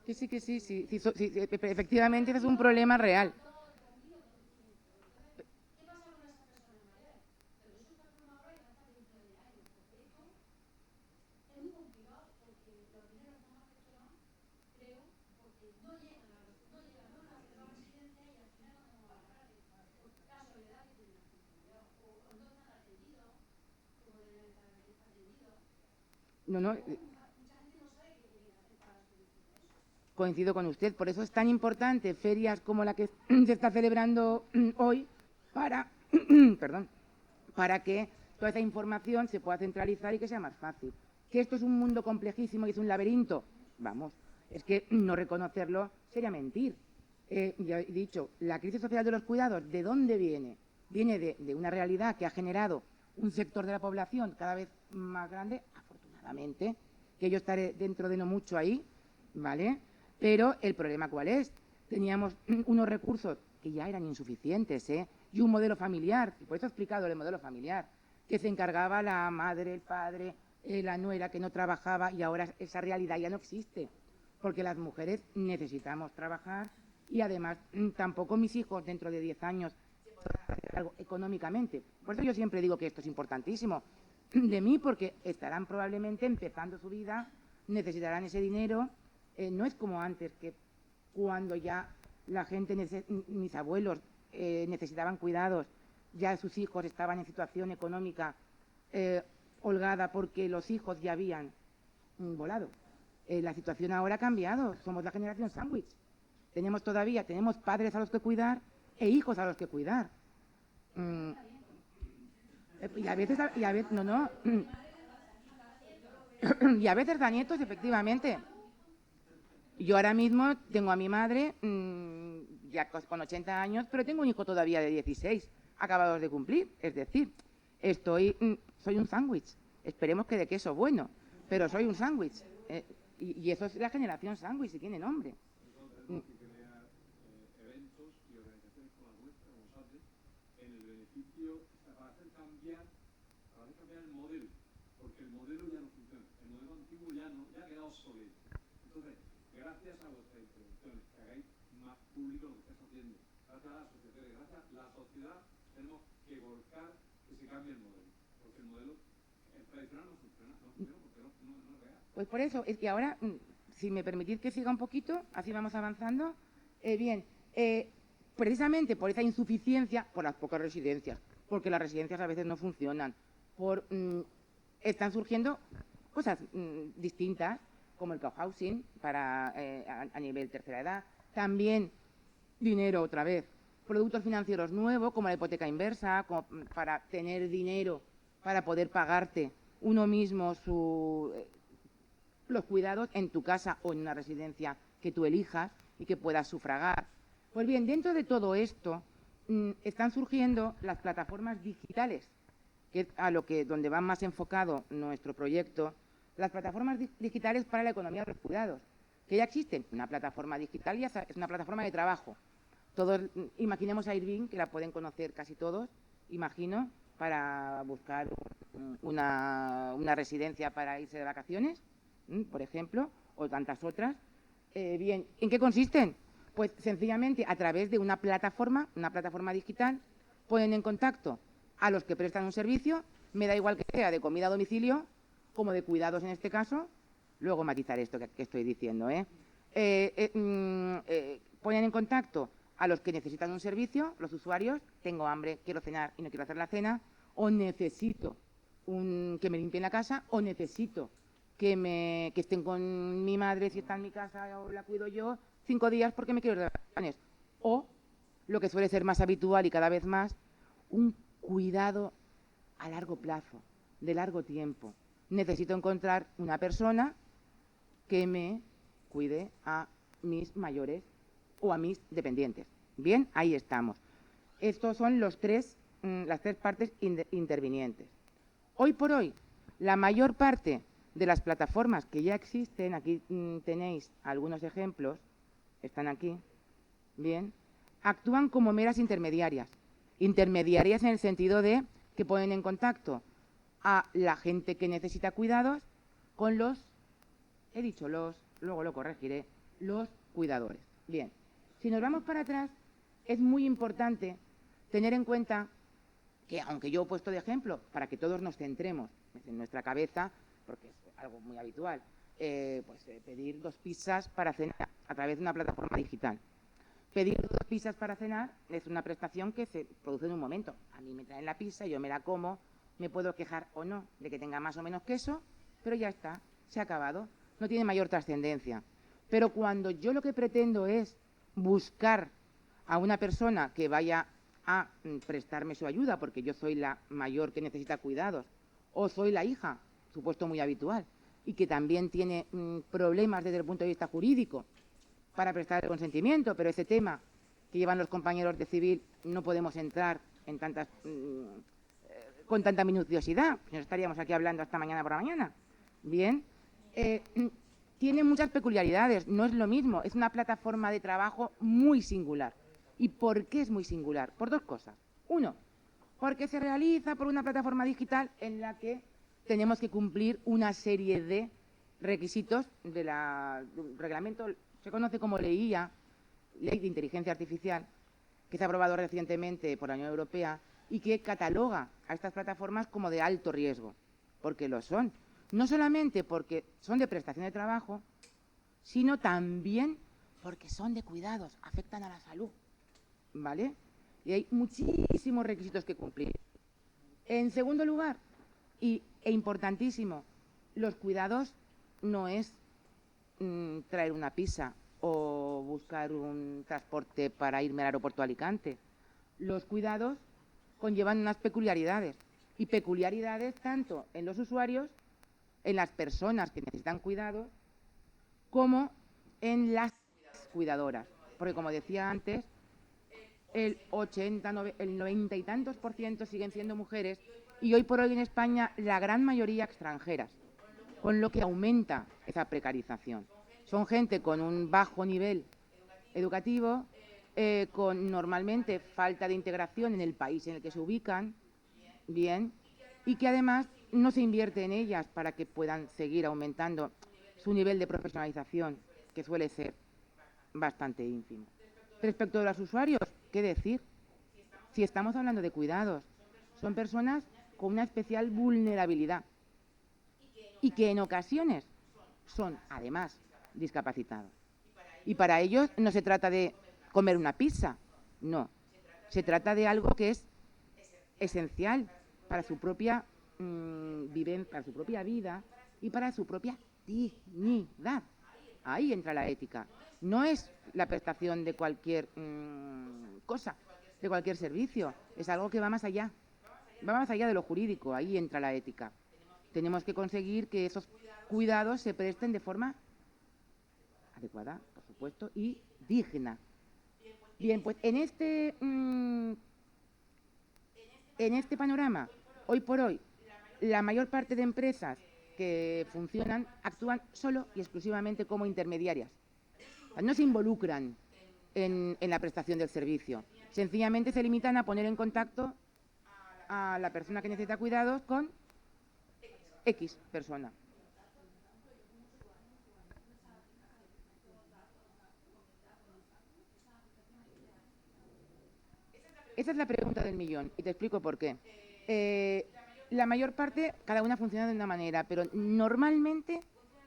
Sí, efectivamente ese es un problema real. No, coincido con usted, por eso es tan importante ferias como la que se está celebrando hoy para, perdón, para que toda esa información se pueda centralizar y que sea más fácil. Que esto es un mundo complejísimo y es un laberinto, vamos, es que no reconocerlo sería mentir. Ya he dicho, la crisis social de los cuidados, ¿de dónde viene? Viene de una realidad que ha generado un sector de la población cada vez más grande, afortunadamente, que yo estaré dentro de no mucho ahí, ¿vale? Pero el problema ¿cuál es? Teníamos unos recursos que ya eran insuficientes, y un modelo familiar, y por eso he explicado el modelo familiar, que se encargaba la madre, el padre, la nuera que no trabajaba, y ahora esa realidad ya no existe, porque las mujeres necesitamos trabajar y además tampoco mis hijos dentro de 10 años se podrán hacer algo económicamente. Por eso yo siempre digo que esto es importantísimo de mí, porque estarán probablemente empezando su vida, necesitarán ese dinero. No es como antes, que cuando ya la gente, mis abuelos necesitaban cuidados, ya sus hijos estaban en situación económica holgada porque los hijos ya habían volado. La situación ahora ha cambiado, somos la generación sándwich. Tenemos padres a los que cuidar e hijos a los que cuidar. Y a veces no. Y a veces da nietos, efectivamente. Yo ahora mismo tengo a mi madre, ya con 80 años, pero tengo un hijo todavía de 16, acabados de cumplir. Es decir, soy un sándwich. Esperemos que de queso bueno, pero soy un sándwich. Y eso es la generación sándwich, si tiene nombre. Tenemos que crear eventos y organizaciones como la nuestra, como SATE, en el beneficio para hacer cambiar el modelo, porque el modelo ya no funciona, el modelo antiguo ya ha quedado obsoleto. Entonces, gracias a vuestras intervenciones, que hagáis más público lo que estáis haciendo, gracias a las asociaciones, gracias a la sociedad, tenemos que volcar que se cambie el modelo, porque el modelo tradicional no funciona porque no es real. Pues por eso, es que ahora, si me permitís que siga un poquito, así vamos avanzando. Precisamente por esa insuficiencia, por las pocas residencias, porque las residencias a veces no funcionan, están surgiendo cosas distintas, como el cohousing a nivel tercera edad, también dinero otra vez, productos financieros nuevos, como la hipoteca inversa, como para tener dinero para poder pagarte uno mismo los cuidados en tu casa o en una residencia que tú elijas y que puedas sufragar. Pues bien, dentro de todo esto están surgiendo las plataformas digitales, que es donde va más enfocado nuestro proyecto, las plataformas digitales para la economía de los cuidados, que ya existen. Una plataforma digital ya es una plataforma de trabajo. Todos, imaginemos a Airbnb, que la pueden conocer casi todos, imagino, para buscar una residencia para irse de vacaciones, por ejemplo, o tantas otras. Bien, ¿en qué consisten? Pues sencillamente a través de una plataforma digital, ponen en contacto a los que prestan un servicio, me da igual que sea de comida a domicilio, como de cuidados en este caso, luego matizar esto que estoy diciendo. Ponen en contacto a los que necesitan un servicio, los usuarios, tengo hambre, quiero cenar y no quiero hacer la cena, o necesito que me limpien la casa, o necesito que estén con mi madre si está en mi casa o la cuido yo 5 días porque me quiero ir de vacaciones. O, lo que suele ser más habitual y cada vez más, un cuidado a largo plazo, de largo tiempo. Necesito encontrar una persona que me cuide a mis mayores o a mis dependientes. Bien, ahí estamos. Estos son las tres partes intervinientes. Hoy por hoy, la mayor parte de las plataformas que ya existen, aquí tenéis algunos ejemplos, están aquí, bien, actúan como meras intermediarias. Intermediarias en el sentido de que ponen en contacto a la gente que necesita cuidados con luego lo corregiré, los cuidadores. Bien, si nos vamos para atrás, es muy importante tener en cuenta que, aunque yo he puesto de ejemplo, para que todos nos centremos en nuestra cabeza, porque es algo muy habitual, pedir 2 pizzas para cenar a través de una plataforma digital. Pedir 2 pizzas para cenar es una prestación que se produce en un momento. A mí me traen la pizza, yo me la como, me puedo quejar o no de que tenga más o menos queso, pero ya está, se ha acabado, no tiene mayor trascendencia. Pero cuando yo lo que pretendo es buscar a una persona que vaya a prestarme su ayuda, porque yo soy la mayor que necesita cuidados, o soy la hija, supuesto muy habitual, y que también tiene problemas desde el punto de vista jurídico para prestar el consentimiento, pero ese tema que llevan los compañeros de civil no podemos entrar en con tanta minuciosidad, nos estaríamos aquí hablando hasta mañana por la mañana. Bien, tiene muchas peculiaridades, no es lo mismo, es una plataforma de trabajo muy singular. ¿Y por qué es muy singular? Por 2 cosas. Uno, porque se realiza por una plataforma digital en la que tenemos que cumplir una serie de requisitos del reglamento, se conoce como Ley de Inteligencia Artificial, que se ha aprobado recientemente por la Unión Europea y que cataloga a estas plataformas como de alto riesgo, porque lo son. No solamente porque son de prestación de trabajo, sino también porque son de cuidados, afectan a la salud, ¿vale? Y hay muchísimos requisitos que cumplir. En segundo lugar, e importantísimo, los cuidados no es traer una pizza o buscar un transporte para irme al aeropuerto de Alicante. Los cuidados conllevan unas peculiaridades, y peculiaridades tanto en los usuarios, en las personas que necesitan cuidados, como en las cuidadoras. Porque, como decía antes, el 90 y tantos % siguen siendo mujeres, y hoy por hoy en España la gran mayoría extranjeras, con lo que aumenta esa precarización. Son gente con un bajo nivel educativo, con normalmente falta de integración en el país en el que se ubican, bien, y que además no se invierte en ellas para que puedan seguir aumentando su nivel de profesionalización, que suele ser bastante ínfimo. Respecto a los usuarios, ¿qué decir? Si estamos hablando de cuidados, son personas con una especial vulnerabilidad y que en ocasiones son, además, discapacitados. Y para ellos no se trata de comer una pizza, no. Se trata de algo que es esencial para su propia para su propia vida y para su propia dignidad. Ahí entra la ética. No es la prestación de cualquier cosa, de cualquier servicio. Es algo que va más allá. Va más allá de lo jurídico. Ahí entra la ética. Tenemos que conseguir que esos cuidados se presten de forma adecuada, por supuesto, y digna. Bien, pues en este panorama, hoy por hoy, la mayor parte de empresas que funcionan actúan solo y exclusivamente como intermediarias. O sea, no se involucran en la prestación del servicio. Sencillamente se limitan a poner en contacto a la persona que necesita cuidados con X persona. Esa es la pregunta del millón, y te explico por qué. La mayor parte, cada una funciona de una manera, pero normalmente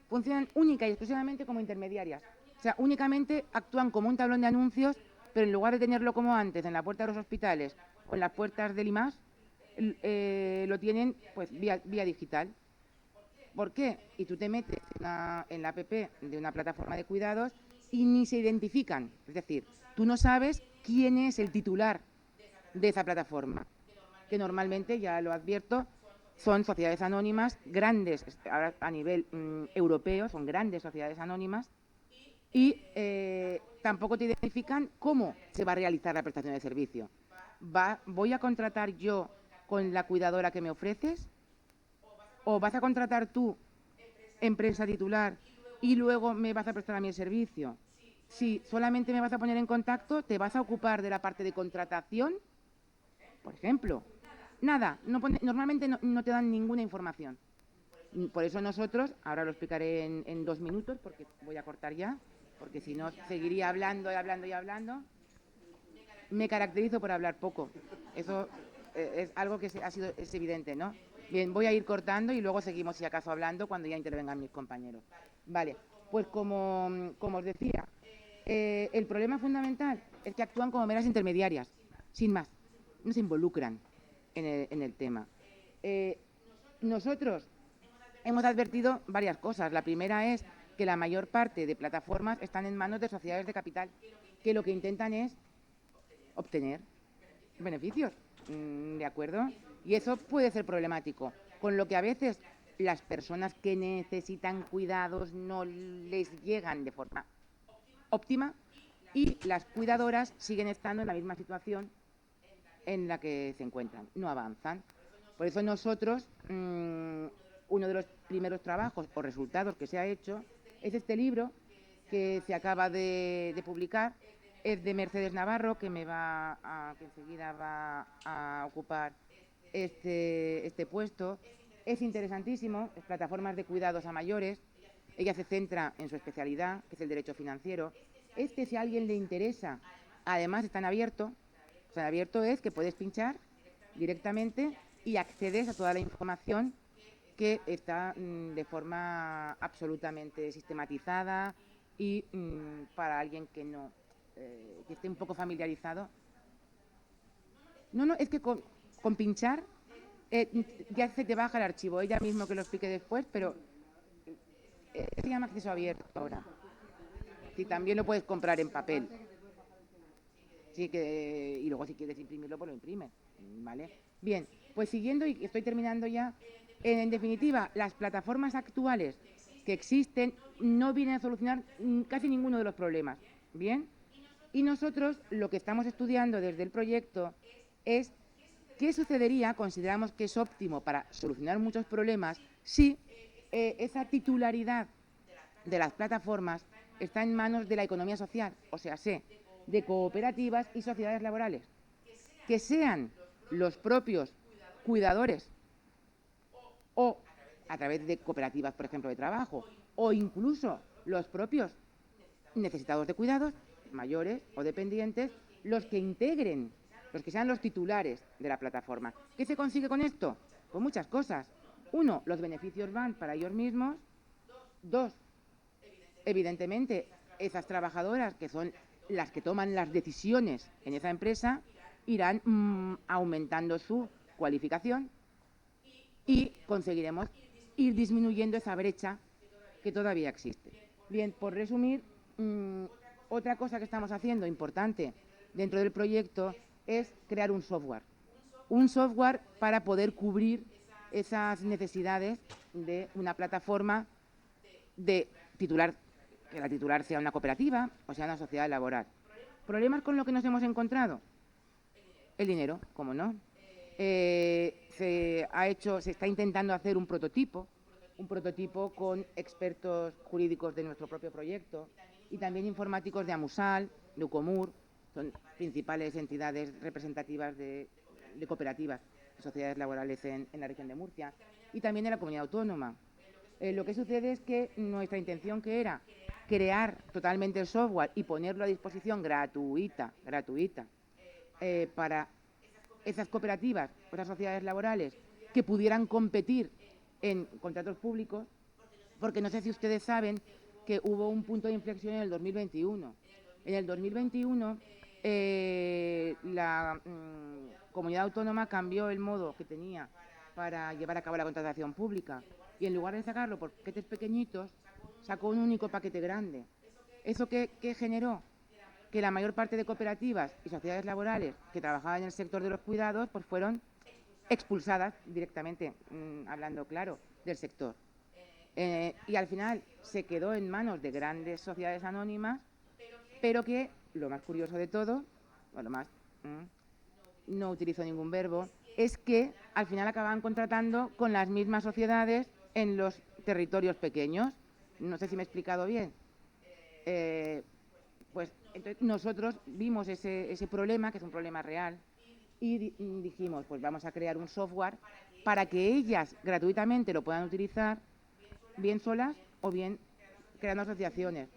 funcionan única y exclusivamente como intermediarias. O sea, únicamente actúan como un tablón de anuncios, pero en lugar de tenerlo como antes, en la puerta de los hospitales o en las puertas del IMAS, lo tienen pues vía digital. ¿Por qué? Y tú te metes en la app de una plataforma de cuidados y ni se identifican. Es decir, tú no sabes quién es el titular de esa plataforma, que normalmente, ya lo advierto, son sociedades anónimas grandes, ahora a nivel europeo, son grandes sociedades anónimas, y tampoco te identifican cómo se va a realizar la prestación de servicio. ¿Voy a contratar yo con la cuidadora que me ofreces? ¿O vas a contratar tú, empresa titular, y luego me vas a prestar a mí el servicio? Si solamente me vas a poner en contacto, ¿te vas a ocupar de la parte de contratación? Por ejemplo, nada, normalmente no te dan ninguna información. Por eso nosotros, ahora lo explicaré en 2 minutos, porque voy a cortar ya, porque si no seguiría hablando y hablando y hablando. Me caracterizo por hablar poco. Eso es algo que es evidente, ¿no? Bien, voy a ir cortando y luego seguimos, si acaso, hablando cuando ya intervengan mis compañeros. Vale, pues como os decía, el problema fundamental es que actúan como meras intermediarias, sin más. No se involucran en el tema. Nosotros hemos advertido varias cosas. La primera es que la mayor parte de plataformas están en manos de sociedades de capital, que lo que intentan es obtener beneficios, ¿de acuerdo? Y eso puede ser problemático, con lo que a veces las personas que necesitan cuidados no les llegan de forma óptima, y las cuidadoras siguen estando en la misma situación en la que se encuentran, no avanzan. Por eso nosotros, uno de los primeros trabajos o resultados que se ha hecho es este libro que se acaba de publicar. Es de Mercedes Navarro, que enseguida va a ocupar este puesto. Es interesantísimo, es plataformas de cuidados a mayores. Ella se centra en su especialidad, que es el derecho financiero. Si a alguien le interesa, además está en abierto. O sea, en abierto es que puedes pinchar directamente y accedes a toda la información que está de forma absolutamente sistematizada y para alguien que no, que esté un poco familiarizado. No, es que con pinchar ya se te baja el archivo, ella mismo que lo explique después, pero se llama acceso abierto ahora. Sí, también lo puedes comprar en papel. Sí, y luego si quieres imprimirlo, pues lo imprimes, ¿vale? Bien, pues siguiendo, y estoy terminando ya, en definitiva, las plataformas actuales que existen no vienen a solucionar casi ninguno de los problemas, ¿bien? Y nosotros lo que estamos estudiando desde el proyecto es qué sucedería, consideramos que es óptimo para solucionar muchos problemas, si esa titularidad de las plataformas está en manos de la economía social, o sea, de cooperativas y sociedades laborales, que sean los propios cuidadores o a través de cooperativas, por ejemplo, de trabajo, o incluso los propios necesitados de cuidados, mayores o dependientes, los que integren, los que sean los titulares de la plataforma. ¿Qué se consigue con esto? Pues muchas cosas. Uno, los beneficios van para ellos mismos. Dos, evidentemente, esas trabajadoras, que son las que toman las decisiones en esa empresa, irán aumentando su cualificación y conseguiremos ir disminuyendo esa brecha que todavía existe. Bien, por resumir, otra cosa que estamos haciendo importante dentro del proyecto es crear un software para poder cubrir esas necesidades de una plataforma de titular, que la titular sea una cooperativa o sea una sociedad laboral. ¿Problemas con lo que nos hemos encontrado? El dinero, ¿cómo no? Se está intentando hacer un prototipo con expertos jurídicos de nuestro propio proyecto y también informáticos de Amusal, de Ucomur, son principales entidades representativas de cooperativas, de sociedades laborales en la región de Murcia, y también de la comunidad autónoma. Lo que sucede es que nuestra intención, que era crear totalmente el software y ponerlo a disposición gratuita, para esas cooperativas, esas sociedades laborales que pudieran competir en contratos públicos, porque no sé si ustedes saben que hubo un punto de inflexión en el 2021. En el 2021 la comunidad autónoma cambió el modo que tenía para llevar a cabo la contratación pública y en lugar de sacarlo por paquetes pequeñitos, sacó un único paquete grande. ¿Eso qué generó? Que la mayor parte de cooperativas y sociedades laborales que trabajaban en el sector de los cuidados pues fueron expulsadas directamente, hablando claro, del sector. Y al final se quedó en manos de grandes sociedades anónimas, pero que, lo más curioso de todo, no utilizo ningún verbo, es que al final acababan contratando con las mismas sociedades en los territorios pequeños. No sé si me he explicado bien. Pues entonces nosotros vimos ese problema, que es un problema real, y dijimos, pues vamos a crear un software para que ellas gratuitamente lo puedan utilizar, bien solas o bien creando asociaciones.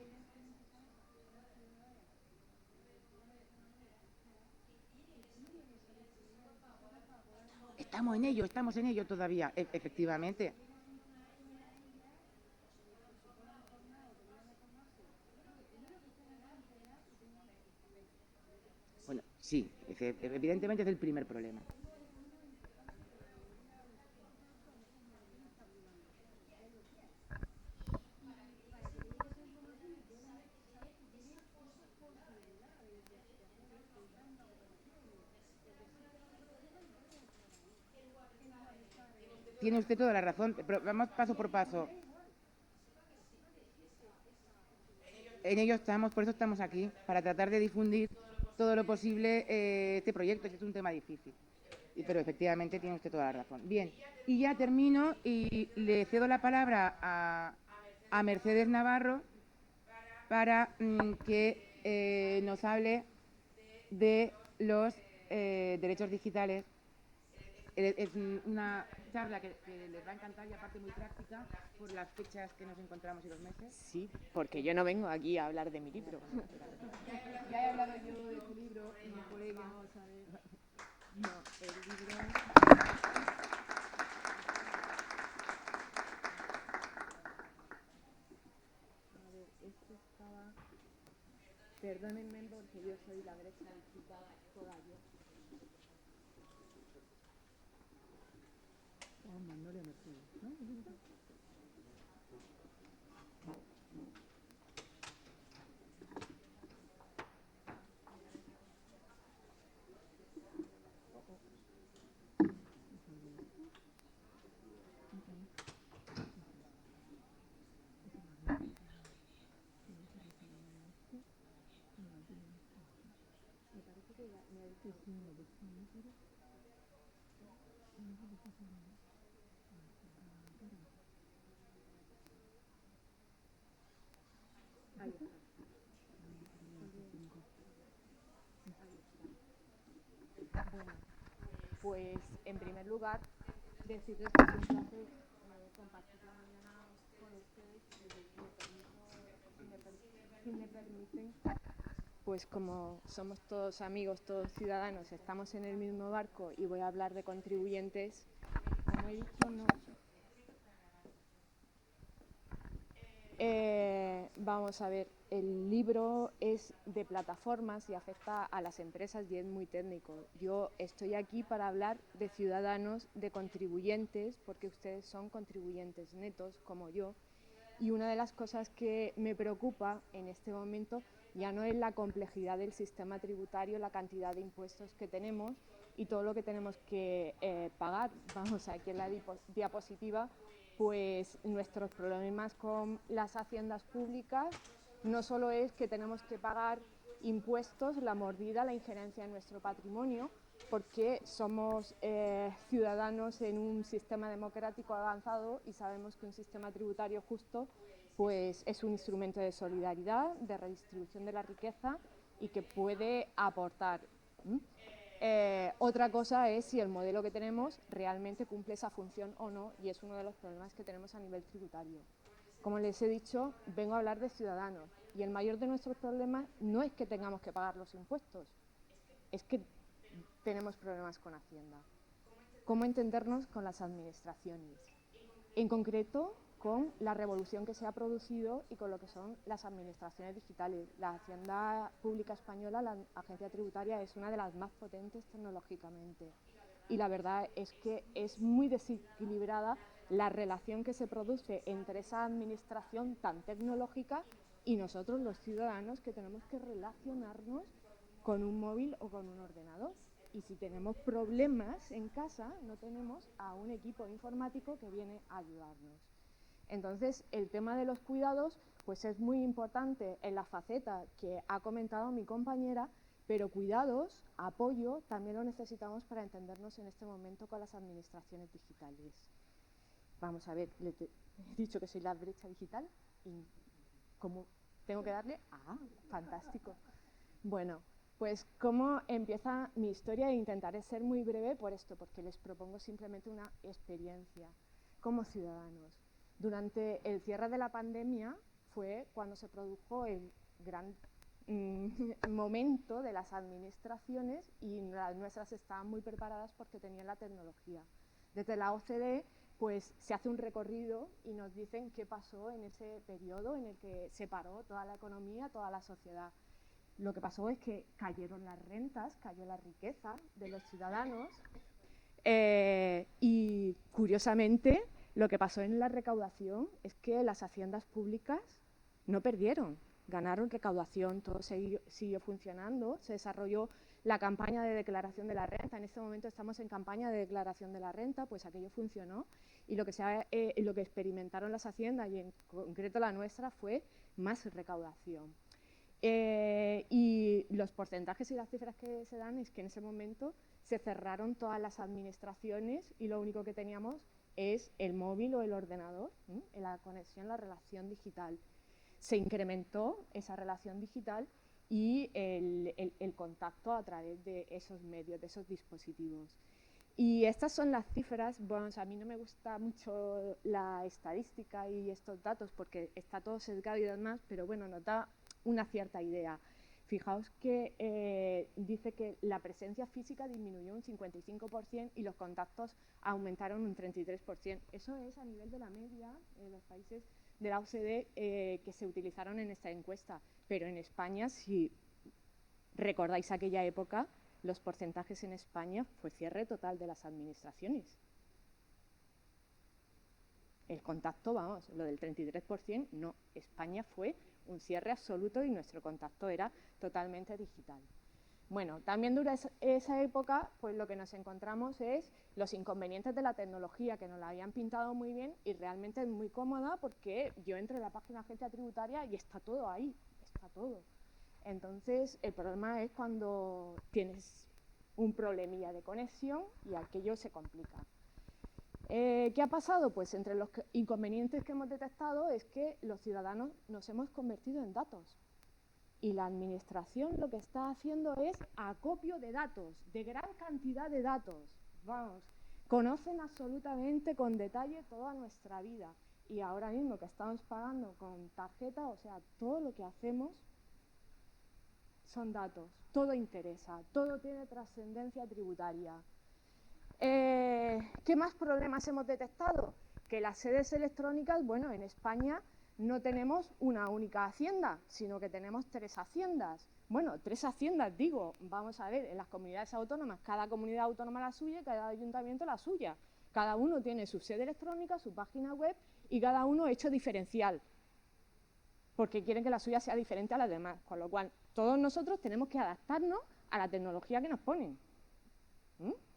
Estamos en ello todavía, efectivamente. Bueno, sí, evidentemente es el primer problema. Tiene usted toda la razón, pero vamos paso por paso. En ello estamos, por eso estamos aquí, para tratar de difundir todo lo posible este proyecto, que es un tema difícil. Pero efectivamente tiene usted toda la razón. Bien, y ya termino y le cedo la palabra a Mercedes Navarro para que nos hable de los derechos digitales. Es una charla que les va a encantar y aparte muy práctica por las fechas que nos encontramos y los meses. Sí, porque yo no vengo aquí a hablar de mi libro. Ya he hablado yo de tu libro y mi colega. Vamos a ver. No, el libro. A ver, este estaba. Perdónenme porque yo soy la brecha digital toda yo. Bueno, pues en primer lugar, decirles que es un placer compartir la mañana con ustedes si me permiten. Pues como somos todos amigos, todos ciudadanos, estamos en el mismo barco y voy a hablar de contribuyentes, como he dicho, no. Vamos a ver, el libro es de plataformas y afecta a las empresas y es muy técnico. Yo estoy aquí para hablar de ciudadanos, de contribuyentes, porque ustedes son contribuyentes netos como yo. Y una de las cosas que me preocupa en este momento ya no es la complejidad del sistema tributario, la cantidad de impuestos que tenemos y todo lo que tenemos que pagar. Vamos, aquí en la diapositiva, pues nuestros problemas con las haciendas públicas no solo es que tenemos que pagar impuestos, la mordida, la injerencia en nuestro patrimonio, porque somos ciudadanos en un sistema democrático avanzado y sabemos que un sistema tributario justo pues, es un instrumento de solidaridad, de redistribución de la riqueza y que puede aportar. Otra cosa es si el modelo que tenemos realmente cumple esa función o no, y es uno de los problemas que tenemos a nivel tributario. Como les he dicho, vengo a hablar de ciudadanos, y el mayor de nuestros problemas no es que tengamos que pagar los impuestos, es que tenemos problemas con Hacienda. ¿Cómo entendernos con las administraciones? En concreto, con la revolución que se ha producido y con lo que son las administraciones digitales. La Hacienda Pública Española, la agencia tributaria, es una de las más potentes tecnológicamente. Y la verdad es que es muy desequilibrada la relación que se produce entre esa administración tan tecnológica y nosotros, los ciudadanos, que tenemos que relacionarnos con un móvil o con un ordenador. Y si tenemos problemas en casa, no tenemos a un equipo informático que viene a ayudarnos. Entonces, el tema de los cuidados pues es muy importante en la faceta que ha comentado mi compañera, pero cuidados, apoyo, también lo necesitamos para entendernos en este momento con las administraciones digitales. Vamos a ver, les he dicho que soy la brecha digital y ¿cómo tengo que darle? ¡Ah, fantástico! Bueno, pues cómo empieza mi historia, e intentaré ser muy breve por esto, porque les propongo simplemente una experiencia como ciudadanos. Durante el cierre de la pandemia fue cuando se produjo el gran momento de las administraciones y las nuestras estaban muy preparadas porque tenían la tecnología. Desde la OCDE pues se hace un recorrido y nos dicen qué pasó en ese periodo en el que se paró toda la economía, toda la sociedad. Lo que pasó es que cayeron las rentas, cayó la riqueza de los ciudadanos y curiosamente lo que pasó en la recaudación es que las haciendas públicas no perdieron, ganaron recaudación, todo siguió funcionando, se desarrolló la campaña de declaración de la renta. En este momento estamos en campaña de declaración de la renta, pues aquello funcionó y lo que experimentaron las haciendas y en concreto la nuestra fue más recaudación. Y los porcentajes y las cifras que se dan es que en ese momento se cerraron todas las administraciones y lo único que teníamos es el móvil o el ordenador, la conexión, la relación digital. Se incrementó esa relación digital y el contacto a través de esos medios, de esos dispositivos. Y estas son las cifras. Bueno, a mí no me gusta mucho la estadística y estos datos porque está todo sesgado y demás, pero bueno, nos da una cierta idea. Fijaos que dice que la presencia física disminuyó un 55% y los contactos aumentaron un 33%. Eso es a nivel de la media en los países de la OCDE que se utilizaron en esta encuesta, pero en España, si recordáis aquella época, los porcentajes en España fue cierre total de las administraciones. El contacto, vamos, lo del 33%, no, España fue un cierre absoluto y nuestro contacto era totalmente digital. Bueno, también durante esa época, pues lo que nos encontramos es los inconvenientes de la tecnología, que nos la habían pintado muy bien y realmente es muy cómoda porque yo entro en la página de agencia tributaria y está todo ahí, está todo. Entonces, el problema es cuando tienes un problemilla de conexión y aquello se complica. ¿Qué ha pasado? Pues entre los inconvenientes que hemos detectado es que los ciudadanos nos hemos convertido en datos. Y la administración lo que está haciendo es acopio de datos, de gran cantidad de datos. Vamos, conocen absolutamente con detalle toda nuestra vida. Y ahora mismo que estamos pagando con tarjeta, o sea, todo lo que hacemos son datos, todo interesa, todo tiene trascendencia tributaria. ¿Qué más problemas hemos detectado? Que las sedes electrónicas, bueno, en España no tenemos una única hacienda, sino que tenemos 3 haciendas. Bueno, 3 haciendas, digo, vamos a ver, en las comunidades autónomas, cada comunidad autónoma la suya, cada ayuntamiento la suya. Cada uno tiene su sede electrónica, su página web y cada uno hecho diferencial, porque quieren que la suya sea diferente a las demás, con lo cual todos nosotros tenemos que adaptarnos a la tecnología que nos ponen.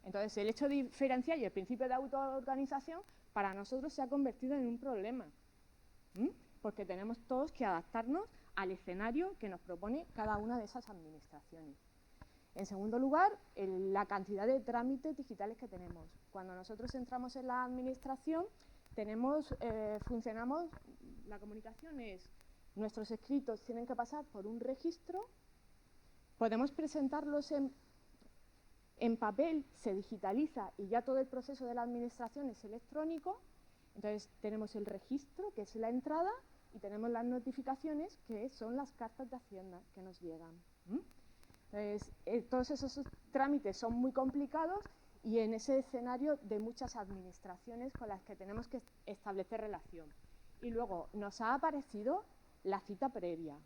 Entonces, el hecho diferencial y el principio de autoorganización para nosotros se ha convertido en un problema, porque tenemos todos que adaptarnos al escenario que nos propone cada una de esas administraciones. En segundo lugar, la cantidad de trámites digitales que tenemos. Cuando nosotros entramos en la administración, funcionamos, la comunicación es, nuestros escritos tienen que pasar por un registro, podemos presentarlos en papel, se digitaliza y ya todo el proceso de la administración es electrónico. Entonces tenemos el registro, que es la entrada, y tenemos las notificaciones, que son las cartas de Hacienda que nos llegan. Entonces, todos esos trámites son muy complicados y en ese escenario de muchas administraciones con las que tenemos que establecer relación. Y luego nos ha aparecido la cita previa,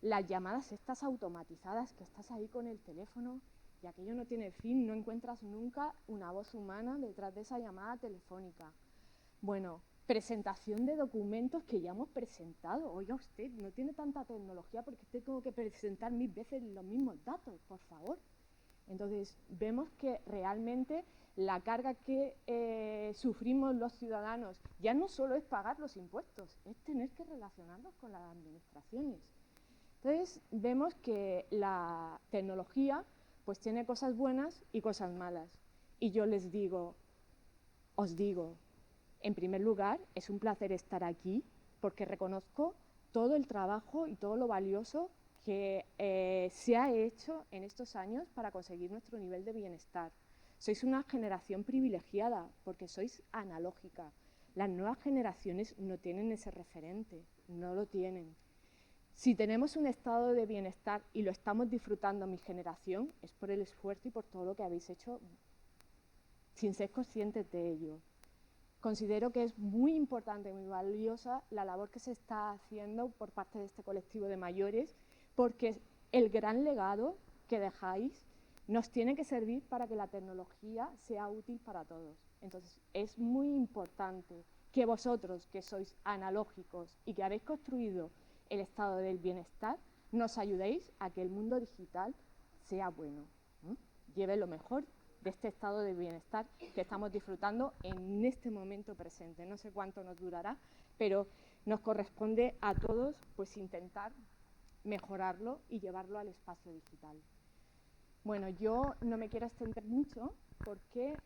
las llamadas estas automatizadas, que estás ahí con el teléfono y aquello no tiene fin, no encuentras nunca una voz humana detrás de esa llamada telefónica. Bueno, presentación de documentos que ya hemos presentado. Oiga usted, no tiene tanta tecnología porque usted tengo que presentar 1000 veces los mismos datos, por favor. Entonces, vemos que realmente la carga que sufrimos los ciudadanos ya no solo es pagar los impuestos, es tener que relacionarnos con las administraciones. Entonces, vemos que la tecnología pues tiene cosas buenas y cosas malas. Y yo os digo, en primer lugar, es un placer estar aquí porque reconozco todo el trabajo y todo lo valioso que se ha hecho en estos años para conseguir nuestro nivel de bienestar. Sois una generación privilegiada porque sois analógica. Las nuevas generaciones no tienen ese referente, no lo tienen. Si tenemos un estado de bienestar y lo estamos disfrutando mi generación, es por el esfuerzo y por todo lo que habéis hecho sin ser conscientes de ello. Considero que es muy importante y muy valiosa la labor que se está haciendo por parte de este colectivo de mayores, porque el gran legado que dejáis nos tiene que servir para que la tecnología sea útil para todos. Entonces, es muy importante que vosotros, que sois analógicos y que habéis construido el estado del bienestar, nos ayudéis a que el mundo digital sea bueno, lleve lo mejor de este estado de bienestar que estamos disfrutando en este momento presente. No sé cuánto nos durará, pero nos corresponde a todos pues intentar mejorarlo y llevarlo al espacio digital. Bueno, yo no me quiero extender mucho porque,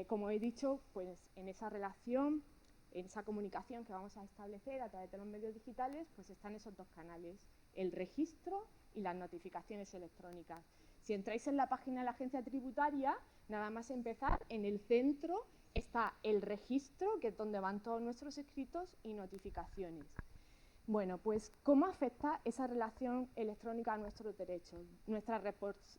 como he dicho, pues en esa relación, en esa comunicación que vamos a establecer a través de los medios digitales, pues están esos 2 canales, el registro y las notificaciones electrónicas. Si entráis en la página de la agencia tributaria, nada más empezar, en el centro está el registro, que es donde van todos nuestros escritos y notificaciones. Bueno, pues ¿cómo afecta esa relación electrónica a nuestros derechos? Nuestra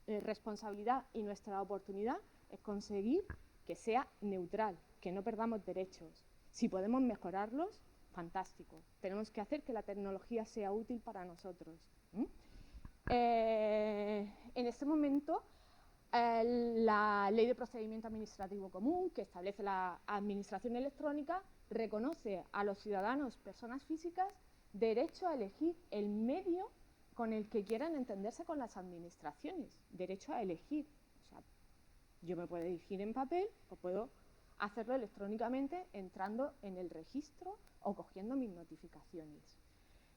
responsabilidad y nuestra oportunidad es conseguir que sea neutral, que no perdamos derechos. Si podemos mejorarlos, fantástico. Tenemos que hacer que la tecnología sea útil para nosotros. En este momento, la Ley de Procedimiento Administrativo Común, que establece la administración electrónica, reconoce a los ciudadanos, personas físicas, derecho a elegir el medio con el que quieran entenderse con las administraciones. Derecho a elegir. O sea, yo me puedo elegir en papel o puedo hacerlo electrónicamente entrando en el registro o cogiendo mis notificaciones.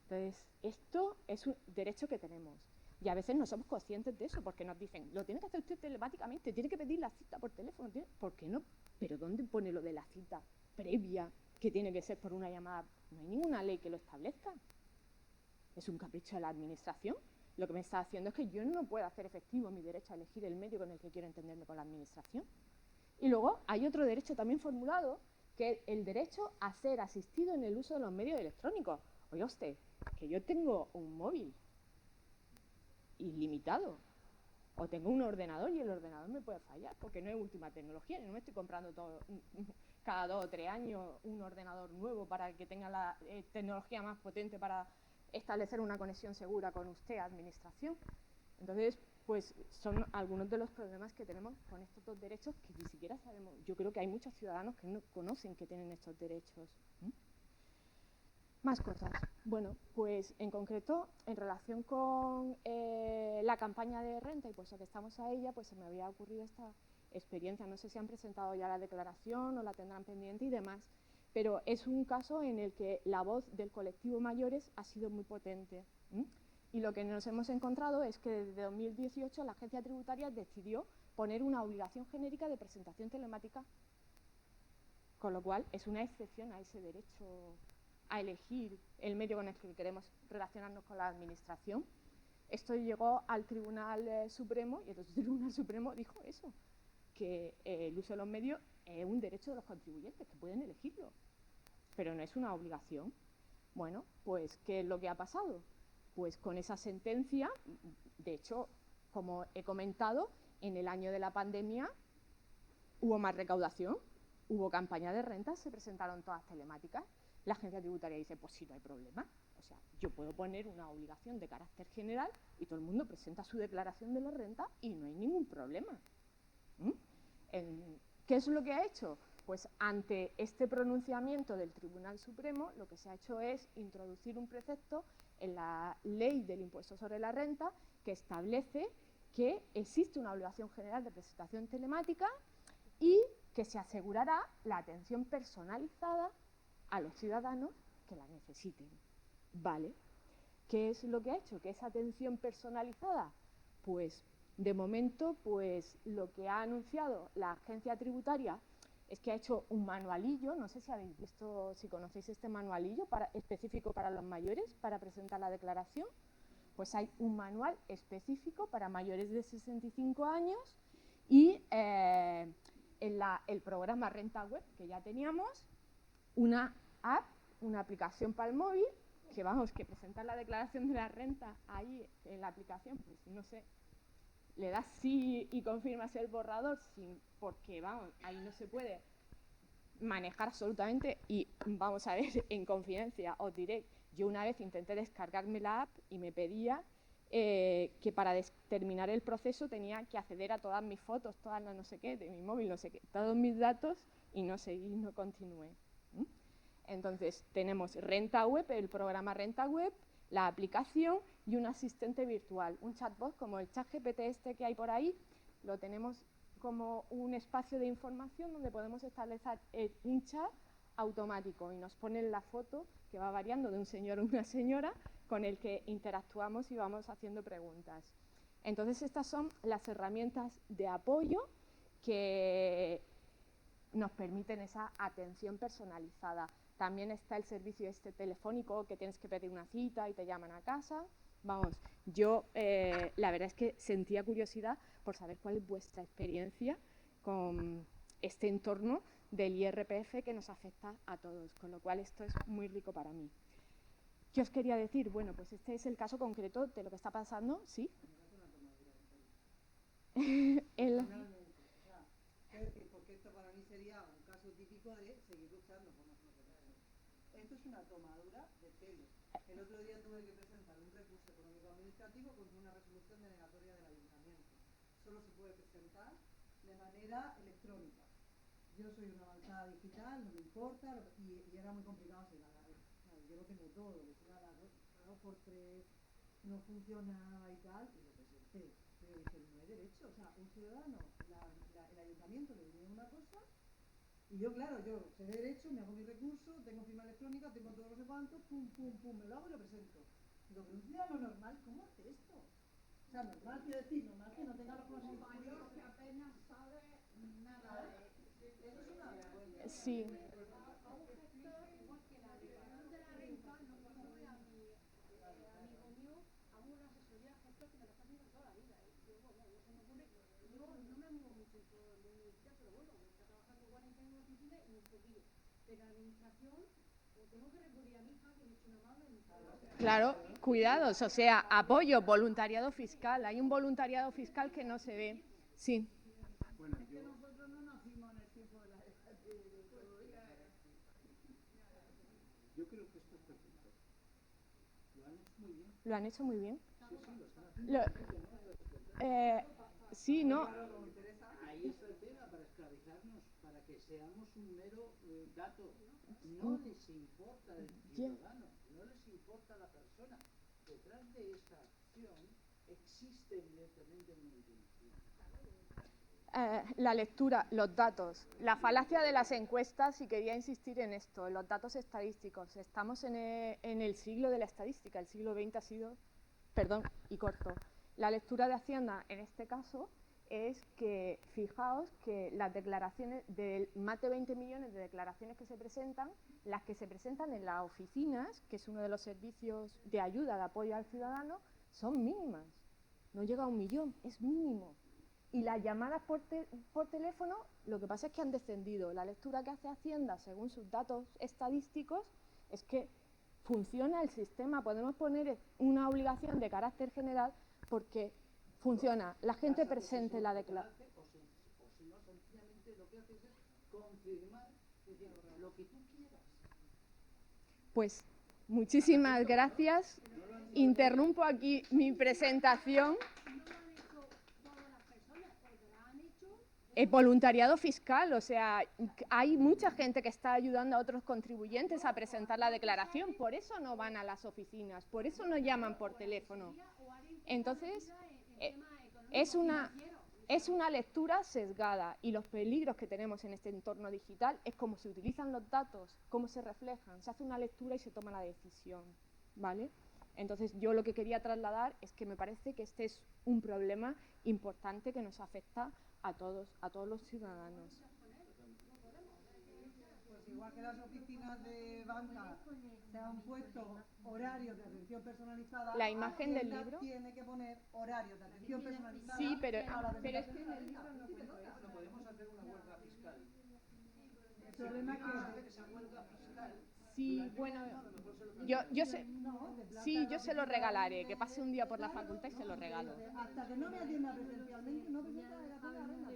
Entonces, esto es un derecho que tenemos. Y a veces no somos conscientes de eso, porque nos dicen, lo tiene que hacer usted telemáticamente, tiene que pedir la cita por teléfono. ¿Por qué no? ¿Pero dónde pone lo de la cita previa, que tiene que ser por una llamada? No hay ninguna ley que lo establezca. Es un capricho de la administración. Lo que me está haciendo es que yo no puedo hacer efectivo mi derecho a elegir el medio con el que quiero entenderme con la administración. Y luego hay otro derecho también formulado, que es el derecho a ser asistido en el uso de los medios electrónicos. Oiga usted, que yo tengo un móvil ilimitado, o tengo un ordenador y el ordenador me puede fallar porque no es última tecnología. Yo no me estoy comprando cada 2 o 3 años un ordenador nuevo para que tenga la tecnología más potente para establecer una conexión segura con usted, administración. Entonces, pues son algunos de los problemas que tenemos con estos dos derechos que ni siquiera sabemos. Yo creo que hay muchos ciudadanos que no conocen que tienen estos derechos. Más cosas. Bueno, pues en concreto, en relación con la campaña de renta, y puesto que estamos a ella, pues se me había ocurrido esta experiencia. No sé si han presentado ya la declaración o la tendrán pendiente y demás, pero es un caso en el que la voz del colectivo mayores ha sido muy potente. Y lo que nos hemos encontrado es que desde 2018 la agencia tributaria decidió poner una obligación genérica de presentación telemática, con lo cual es una excepción a ese derecho a elegir el medio con el que queremos relacionarnos con la administración. Esto llegó al Tribunal Supremo y el Tribunal Supremo dijo eso, que el uso de los medios es un derecho de los contribuyentes, que pueden elegirlo, pero no es una obligación. Bueno, pues, ¿qué es lo que ha pasado? Pues con esa sentencia, de hecho, como he comentado, en el año de la pandemia hubo más recaudación, hubo campaña de rentas, se presentaron todas telemáticas. La agencia tributaria dice, pues sí, no hay problema. O sea, yo puedo poner una obligación de carácter general y todo el mundo presenta su declaración de la renta y no hay ningún problema. ¿Qué es lo que ha hecho? Pues ante este pronunciamiento del Tribunal Supremo, lo que se ha hecho es introducir un precepto en la ley del impuesto sobre la renta que establece que existe una obligación general de presentación telemática y que se asegurará la atención personalizada a los ciudadanos que la necesiten. ¿Vale? ¿Qué es lo que ha hecho? ¿Qué es atención personalizada? Pues, de momento, pues lo que ha anunciado la agencia tributaria es que ha hecho un manualillo, no sé si habéis visto, si conocéis este manualillo específico para los mayores, para presentar la declaración. Pues hay un manual específico para mayores de 65 años y el programa Renta Web, que ya teníamos, una app, una aplicación para el móvil, que vamos, que presentar la declaración de la renta ahí en la aplicación, pues no sé, le das sí y confirmas el borrador, porque vamos, ahí no se puede manejar absolutamente. Y vamos a ver, en confidencia os diré, yo una vez intenté descargarme la app y me pedía que para terminar el proceso tenía que acceder a todas mis fotos, todas las no sé qué, de mi móvil, no sé qué, todos mis datos y no seguí, no continué. Entonces tenemos Renta Web, el programa Renta Web, la aplicación y un asistente virtual, un chatbot como el ChatGPT este que hay por ahí, lo tenemos como un espacio de información donde podemos establecer un chat automático y nos ponen la foto que va variando de un señor o una señora con el que interactuamos y vamos haciendo preguntas. Entonces estas son las herramientas de apoyo que nos permiten esa atención personalizada. También está el servicio este telefónico que tienes que pedir una cita y te llaman a casa. Vamos, yo la verdad es que sentía curiosidad por saber cuál es vuestra experiencia con este entorno del IRPF que nos afecta a todos, con lo cual esto es muy rico para mí. ¿Qué os quería decir? Bueno, pues este es el caso concreto de lo que está pasando, ¿sí? Porque esto para mí sería un caso típico de seguir luchando por nuestros derechos. esto es una tomadura de pelo. El otro día tuve que presentar un recurso económico administrativo contra una resolución denegatoria del ayuntamiento. Solo se puede presentar de manera electrónica. Yo soy una avanzada digital, no me importa, y era muy complicado seguir a la red. Claro, yo lo tengo todo, lo que a la red, pago por 3, no funcionaba y tal, y lo presenté. Pero dije, no hay derecho, o sea, un ciudadano, el ayuntamiento le dice una cosa, y yo, claro, yo sé de derecho, me hago mi recurso, tengo firma electrónica, tengo todo no sé cuánto, pum, pum, pum, me lo hago y lo presento. Digo, pero un ciudadano normal, ¿cómo hace esto? O sea, normal, quiero decir, normal que no tenga los conocimientos que apenas sabe nada de eso. Es una vergüenza. Sí. Claro, cuidados, o sea, apoyo, voluntariado fiscal. Hay un voluntariado fiscal que no se ve. Sí. Bueno, Es que nosotros no nacimos en el tiempo de la yo creo que esto es perfecto. Lo han hecho muy bien. ¿Lo han hecho muy bien? Sí, sí, lo están haciendo. Sí, ¿no? Ahí está el tema, para esclavizarnos, para que seamos un mero dato. No les importa el ciudadano, no les importa la persona. Detrás de esa acción existe evidentemente una intención. La lectura, los datos, la falacia de las encuestas, y quería insistir en esto, en los datos estadísticos. Estamos en el siglo de la estadística, el siglo XX ha sido, y corto. La lectura de Hacienda, en este caso, es que, fijaos que las declaraciones, de más de 20 millones de declaraciones que se presentan, las que se presentan en las oficinas, que es uno de los servicios de ayuda, de apoyo al ciudadano, son mínimas. No llega a 1 millón, es mínimo. Y las llamadas por teléfono, lo que pasa es que han descendido. La lectura que hace Hacienda, según sus datos estadísticos, es que funciona el sistema. Podemos poner una obligación de carácter general porque funciona. La gente presente la declaración. O si no, sencillamente lo que haces es confirmar lo que tú quieras. Pues muchísimas gracias. Interrumpo aquí mi presentación. Voluntariado fiscal, o sea, hay mucha gente que está ayudando a otros contribuyentes a presentar la declaración, por eso no van a las oficinas, por eso no llaman por teléfono. Entonces, es una lectura sesgada, y los peligros que tenemos en este entorno digital es cómo se utilizan los datos, cómo se reflejan, se hace una lectura y se toma la decisión, ¿vale? Entonces, yo lo que quería trasladar es que me parece que este es un problema importante que nos afecta a todos los ciudadanos. Pues igual que las oficinas de banca se han puesto horarios de atención personalizada, La imagen del Hacienda libro tiene que poner horarios de atención personalizada. sí, pero a la es que declaración en de la el libro renta. no cuento eso. Bueno, podemos hacer una huelga fiscal. El problema es que Hacer esa huelga fiscal. Sí, bueno, yo sé, sí, yo se lo regalaré, que pase un día por la facultad y se lo regalo. hasta que no me atienda presencialmente no presenta la renta.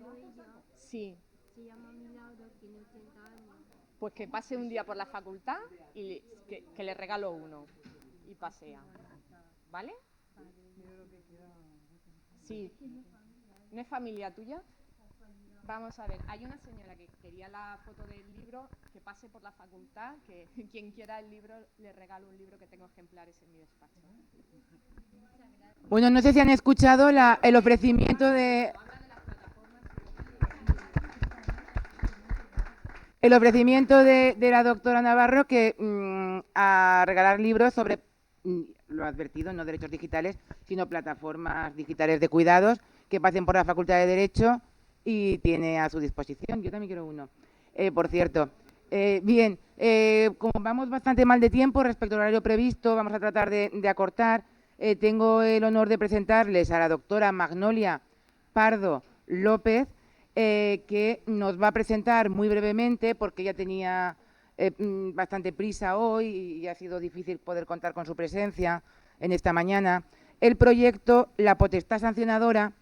Sí, Se llama Milagro, tiene 80 años. pues que pase un día por la facultad y que le regalo uno y pasea, ¿vale? Sí, ¿no es familia tuya? Vamos a ver, hay una señora que quería la foto del libro, que pase por la facultad, que quien quiera el libro le regalo un libro, que tengo ejemplares en mi despacho. Bueno, no sé si han escuchado el ofrecimiento de... El ofrecimiento de la doctora Navarro a regalar libros sobre, lo advertido, no derechos digitales, sino plataformas digitales de cuidados que pasen por la Facultad de Derecho y tiene a su disposición. Yo también quiero uno, por cierto. Bien, como vamos bastante mal de tiempo respecto al horario previsto, vamos a tratar de acortar. Tengo el honor de presentarles a la doctora Magnolia Pardo López, que nos va a presentar muy brevemente, porque ella tenía bastante prisa hoy y ha sido difícil poder contar con su presencia en esta mañana, el proyecto La potestad sancionadora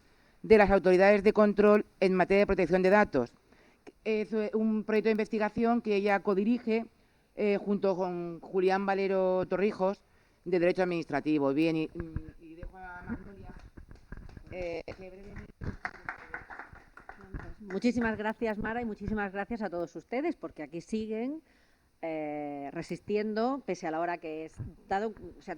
de las autoridades de control en materia de protección de datos. Es un proyecto de investigación que ella codirige junto con Julián Valero Torrijos, de Derecho Administrativo. Bien, y dejo a Magnolia que brevemente... Muchísimas gracias, Mara, y muchísimas gracias a todos ustedes, porque aquí siguen resistiendo, pese a la hora que es,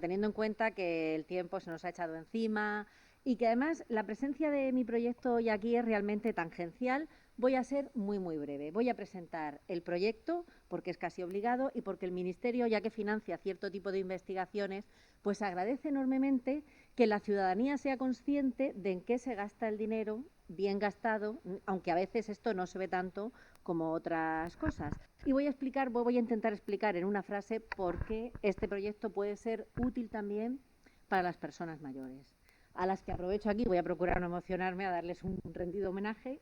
teniendo en cuenta que el tiempo se nos ha echado encima y que además la presencia de mi proyecto hoy aquí es realmente tangencial. Voy a ser muy breve. Voy a presentar el proyecto porque es casi obligado y porque el Ministerio, ya que financia cierto tipo de investigaciones, pues agradece enormemente que la ciudadanía sea consciente de en qué se gasta el dinero bien gastado, aunque a veces esto no se ve tanto como otras cosas. Y voy a intentar explicar en una frase por qué este proyecto puede ser útil también para las personas mayores, a las que aprovecho aquí, voy a procurar no emocionarme, a darles un rendido homenaje,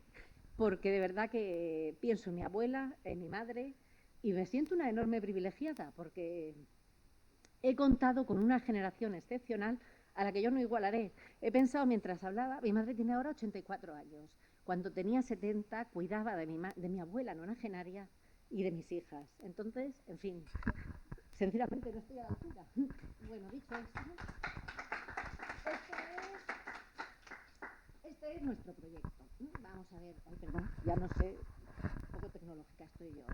porque de verdad que pienso en mi abuela, en mi madre, y me siento una enorme privilegiada, porque he contado con una generación excepcional a la que yo no igualaré. He pensado mientras hablaba, mi madre tiene ahora 84 años. Cuando tenía 70 cuidaba de mi abuela nonagenaria y de mis hijas. Entonces, en fin, sencillamente no estoy a la altura. Bueno, dicho esto, este es nuestro proyecto. Vamos a ver, perdón, ya no sé, un poco tecnológica estoy yo.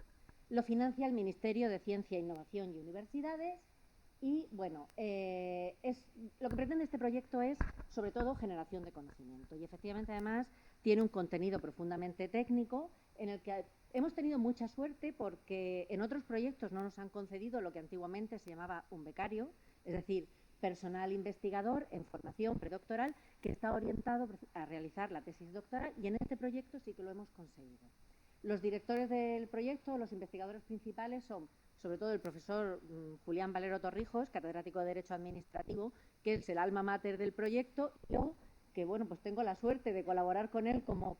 Lo financia el Ministerio de Ciencia, Innovación y Universidades. Y bueno, lo que pretende este proyecto es, sobre todo, generación de conocimiento. Y efectivamente, además, tiene un contenido profundamente técnico en el que hemos tenido mucha suerte porque en otros proyectos no nos han concedido lo que antiguamente se llamaba un becario, es decir, personal investigador en formación predoctoral que está orientado a realizar la tesis doctoral, y en este proyecto sí que lo hemos conseguido. Los directores del proyecto, los investigadores principales son sobre todo el profesor Julián Valero Torrijos, catedrático de Derecho Administrativo, que es el alma mater del proyecto, y yo, que bueno, pues tengo la suerte de colaborar con él como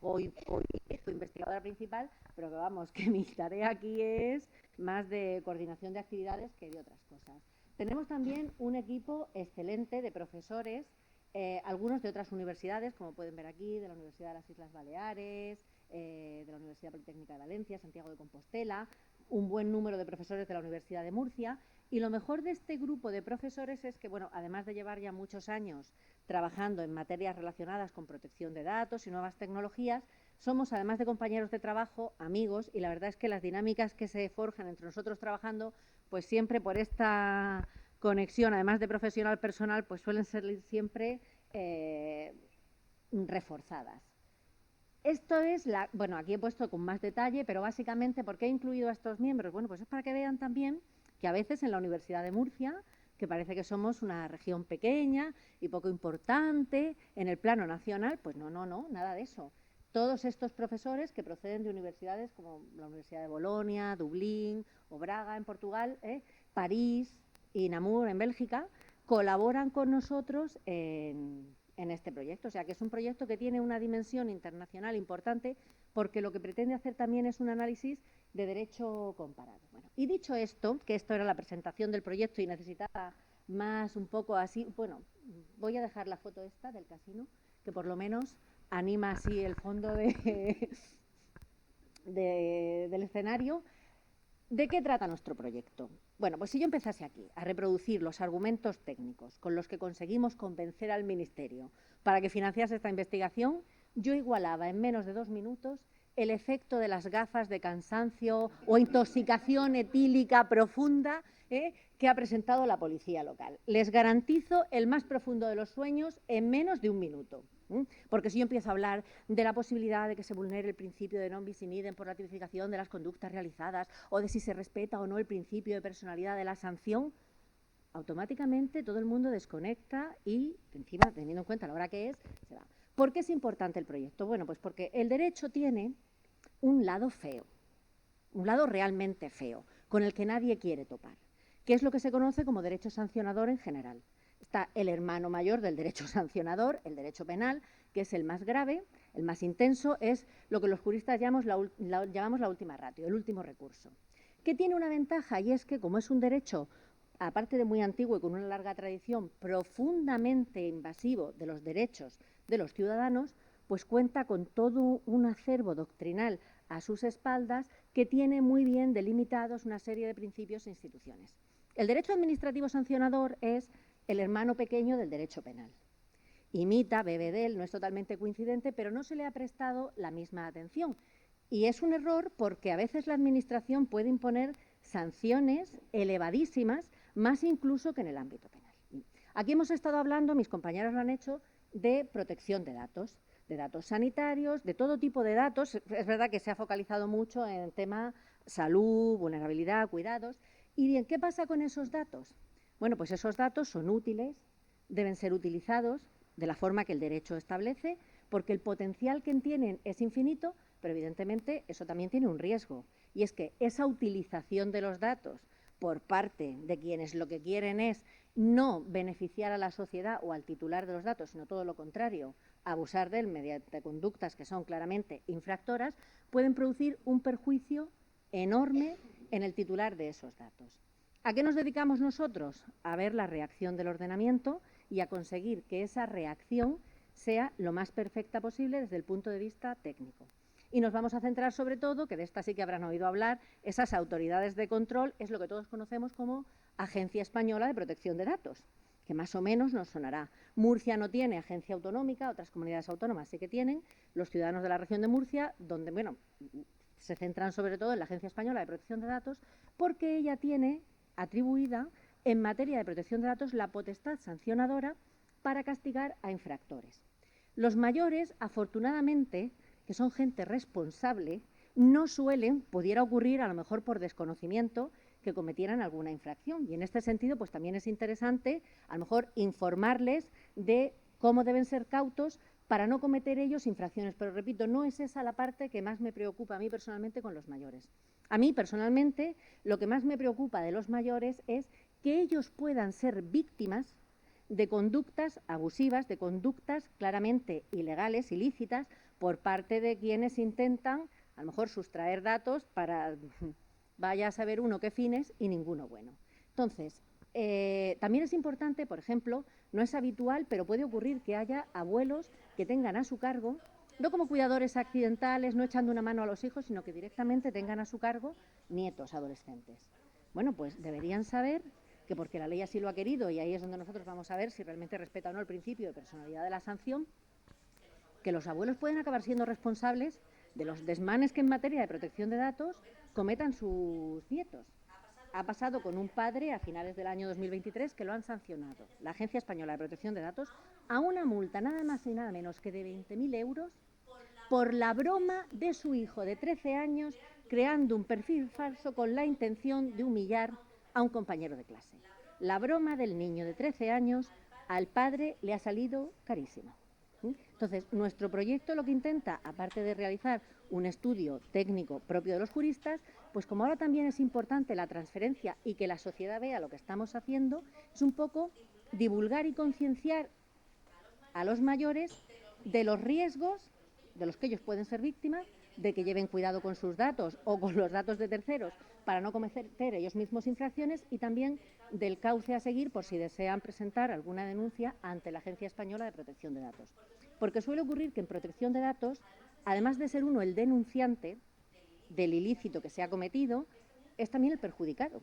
investigadora principal, pero que vamos, que mi tarea aquí es más de coordinación de actividades que de otras cosas. Tenemos también un equipo excelente de profesores, algunos de otras universidades, como pueden ver aquí, de la Universidad de las Islas Baleares, de la Universidad Politécnica de Valencia, Santiago de Compostela, un buen número de profesores de la Universidad de Murcia. Y lo mejor de este grupo de profesores es que, bueno, además de llevar ya muchos años trabajando en materias relacionadas con protección de datos y nuevas tecnologías, somos, además de compañeros de trabajo, amigos, y la verdad es que las dinámicas que se forjan entre nosotros trabajando, pues siempre por esta conexión, además de profesional personal, pues suelen ser siempre reforzadas. Esto es bueno, aquí he puesto con más detalle, pero básicamente, ¿por qué he incluido a estos miembros? Bueno, pues es para que vean también que a veces en la Universidad de Murcia, que parece que somos una región pequeña y poco importante en el plano nacional, pues no, nada de eso. Todos estos profesores que proceden de universidades como la Universidad de Bolonia, Dublín o Braga en Portugal, París y Namur en Bélgica, colaboran con nosotros en este proyecto. O sea, que es un proyecto que tiene una dimensión internacional importante porque lo que pretende hacer también es un análisis de derecho comparado. Bueno, y dicho esto, que esto era la presentación del proyecto y necesitaba más un poco así, bueno, voy a dejar la foto esta del casino, que por lo menos anima así el fondo del escenario. ¿De qué trata nuestro proyecto? Bueno, pues si yo empezase aquí a reproducir los argumentos técnicos con los que conseguimos convencer al Ministerio para que financiase esta investigación, yo igualaba en menos de 2 minutos el efecto de las gafas de cansancio o intoxicación etílica profunda que ha presentado la policía local. Les garantizo el más profundo de los sueños en menos de 1 minuto. Porque si yo empiezo a hablar de la posibilidad de que se vulnere el principio de non bis in idem por la tipificación de las conductas realizadas o de si se respeta o no el principio de personalidad de la sanción, automáticamente todo el mundo desconecta y, encima, teniendo en cuenta la hora que es, se va. ¿Por qué es importante el proyecto? Bueno, pues porque el derecho tiene un lado feo, un lado realmente feo, con el que nadie quiere topar, que es lo que se conoce como derecho sancionador en general. Está el hermano mayor del derecho sancionador, el derecho penal, que es el más grave, el más intenso, es lo que los juristas llamamos la última ratio, el último recurso, que tiene una ventaja, y es que como es un derecho, aparte de muy antiguo y con una larga tradición, profundamente invasivo de los derechos de los ciudadanos, pues cuenta con todo un acervo doctrinal a sus espaldas que tiene muy bien delimitados una serie de principios e instituciones. El derecho administrativo sancionador es el hermano pequeño del derecho penal. Imita, bebe de él, no es totalmente coincidente, pero no se le ha prestado la misma atención. Y es un error porque a veces la Administración puede imponer sanciones elevadísimas, más incluso que en el ámbito penal. Aquí hemos estado hablando, mis compañeros lo han hecho, de protección de datos sanitarios, de todo tipo de datos. Es verdad que se ha focalizado mucho en el tema salud, vulnerabilidad, cuidados. ¿Y bien, qué pasa con esos datos? Bueno, pues esos datos son útiles, deben ser utilizados de la forma que el derecho establece, porque el potencial que tienen es infinito, pero evidentemente eso también tiene un riesgo, y es que esa utilización de los datos por parte de quienes lo que quieren es no beneficiar a la sociedad o al titular de los datos, sino todo lo contrario, abusar de él mediante conductas que son claramente infractoras, pueden producir un perjuicio enorme en el titular de esos datos. ¿A qué nos dedicamos nosotros? A ver la reacción del ordenamiento y a conseguir que esa reacción sea lo más perfecta posible desde el punto de vista técnico. Y nos vamos a centrar sobre todo, que de esta sí que habrán oído hablar, esas autoridades de control, es lo que todos conocemos como Agencia Española de Protección de Datos, que más o menos nos sonará. Murcia no tiene agencia autonómica, otras comunidades autónomas sí que tienen, los ciudadanos de la región de Murcia, donde, bueno, se centran sobre todo en la Agencia Española de Protección de Datos, porque ella tiene atribuida en materia de protección de datos la potestad sancionadora para castigar a infractores. Los mayores, afortunadamente, que son gente responsable, no suelen, pudiera ocurrir a lo mejor por desconocimiento, que cometieran alguna infracción. Y en este sentido, pues también es interesante a lo mejor informarles de cómo deben ser cautos para no cometer ellos infracciones. Pero repito, no es esa la parte que más me preocupa a mí personalmente con los mayores. A mí personalmente lo que más me preocupa de los mayores es que ellos puedan ser víctimas de conductas abusivas, de conductas claramente ilegales, ilícitas, por parte de quienes intentan, a lo mejor, sustraer datos para, vaya a saber uno qué fines y ninguno bueno. Entonces, también es importante, por ejemplo, no es habitual, pero puede ocurrir que haya abuelos que tengan a su cargo, no como cuidadores accidentales, no echando una mano a los hijos, sino que directamente tengan a su cargo nietos adolescentes. Bueno, pues deberían saber que porque la ley así lo ha querido, y ahí es donde nosotros vamos a ver si realmente respeta o no el principio de personalidad de la sanción, que los abuelos pueden acabar siendo responsables de los desmanes que en materia de protección de datos cometan sus nietos. Ha pasado con un padre a finales del año 2023 que lo han sancionado, la Agencia Española de Protección de Datos, a una multa nada más y nada menos que de 20.000 euros por la broma de su hijo de 13 años creando un perfil falso con la intención de humillar a un compañero de clase. La broma del niño de 13 años al padre le ha salido carísima. Entonces, nuestro proyecto lo que intenta, aparte de realizar un estudio técnico propio de los juristas, pues como ahora también es importante la transferencia y que la sociedad vea lo que estamos haciendo, es un poco divulgar y concienciar a los mayores de los riesgos de los que ellos pueden ser víctimas, de que lleven cuidado con sus datos o con los datos de terceros para no cometer ellos mismos infracciones, y también del cauce a seguir por si desean presentar alguna denuncia ante la Agencia Española de Protección de Datos. Porque suele ocurrir que en protección de datos, además de ser uno el denunciante del ilícito que se ha cometido, es también el perjudicado.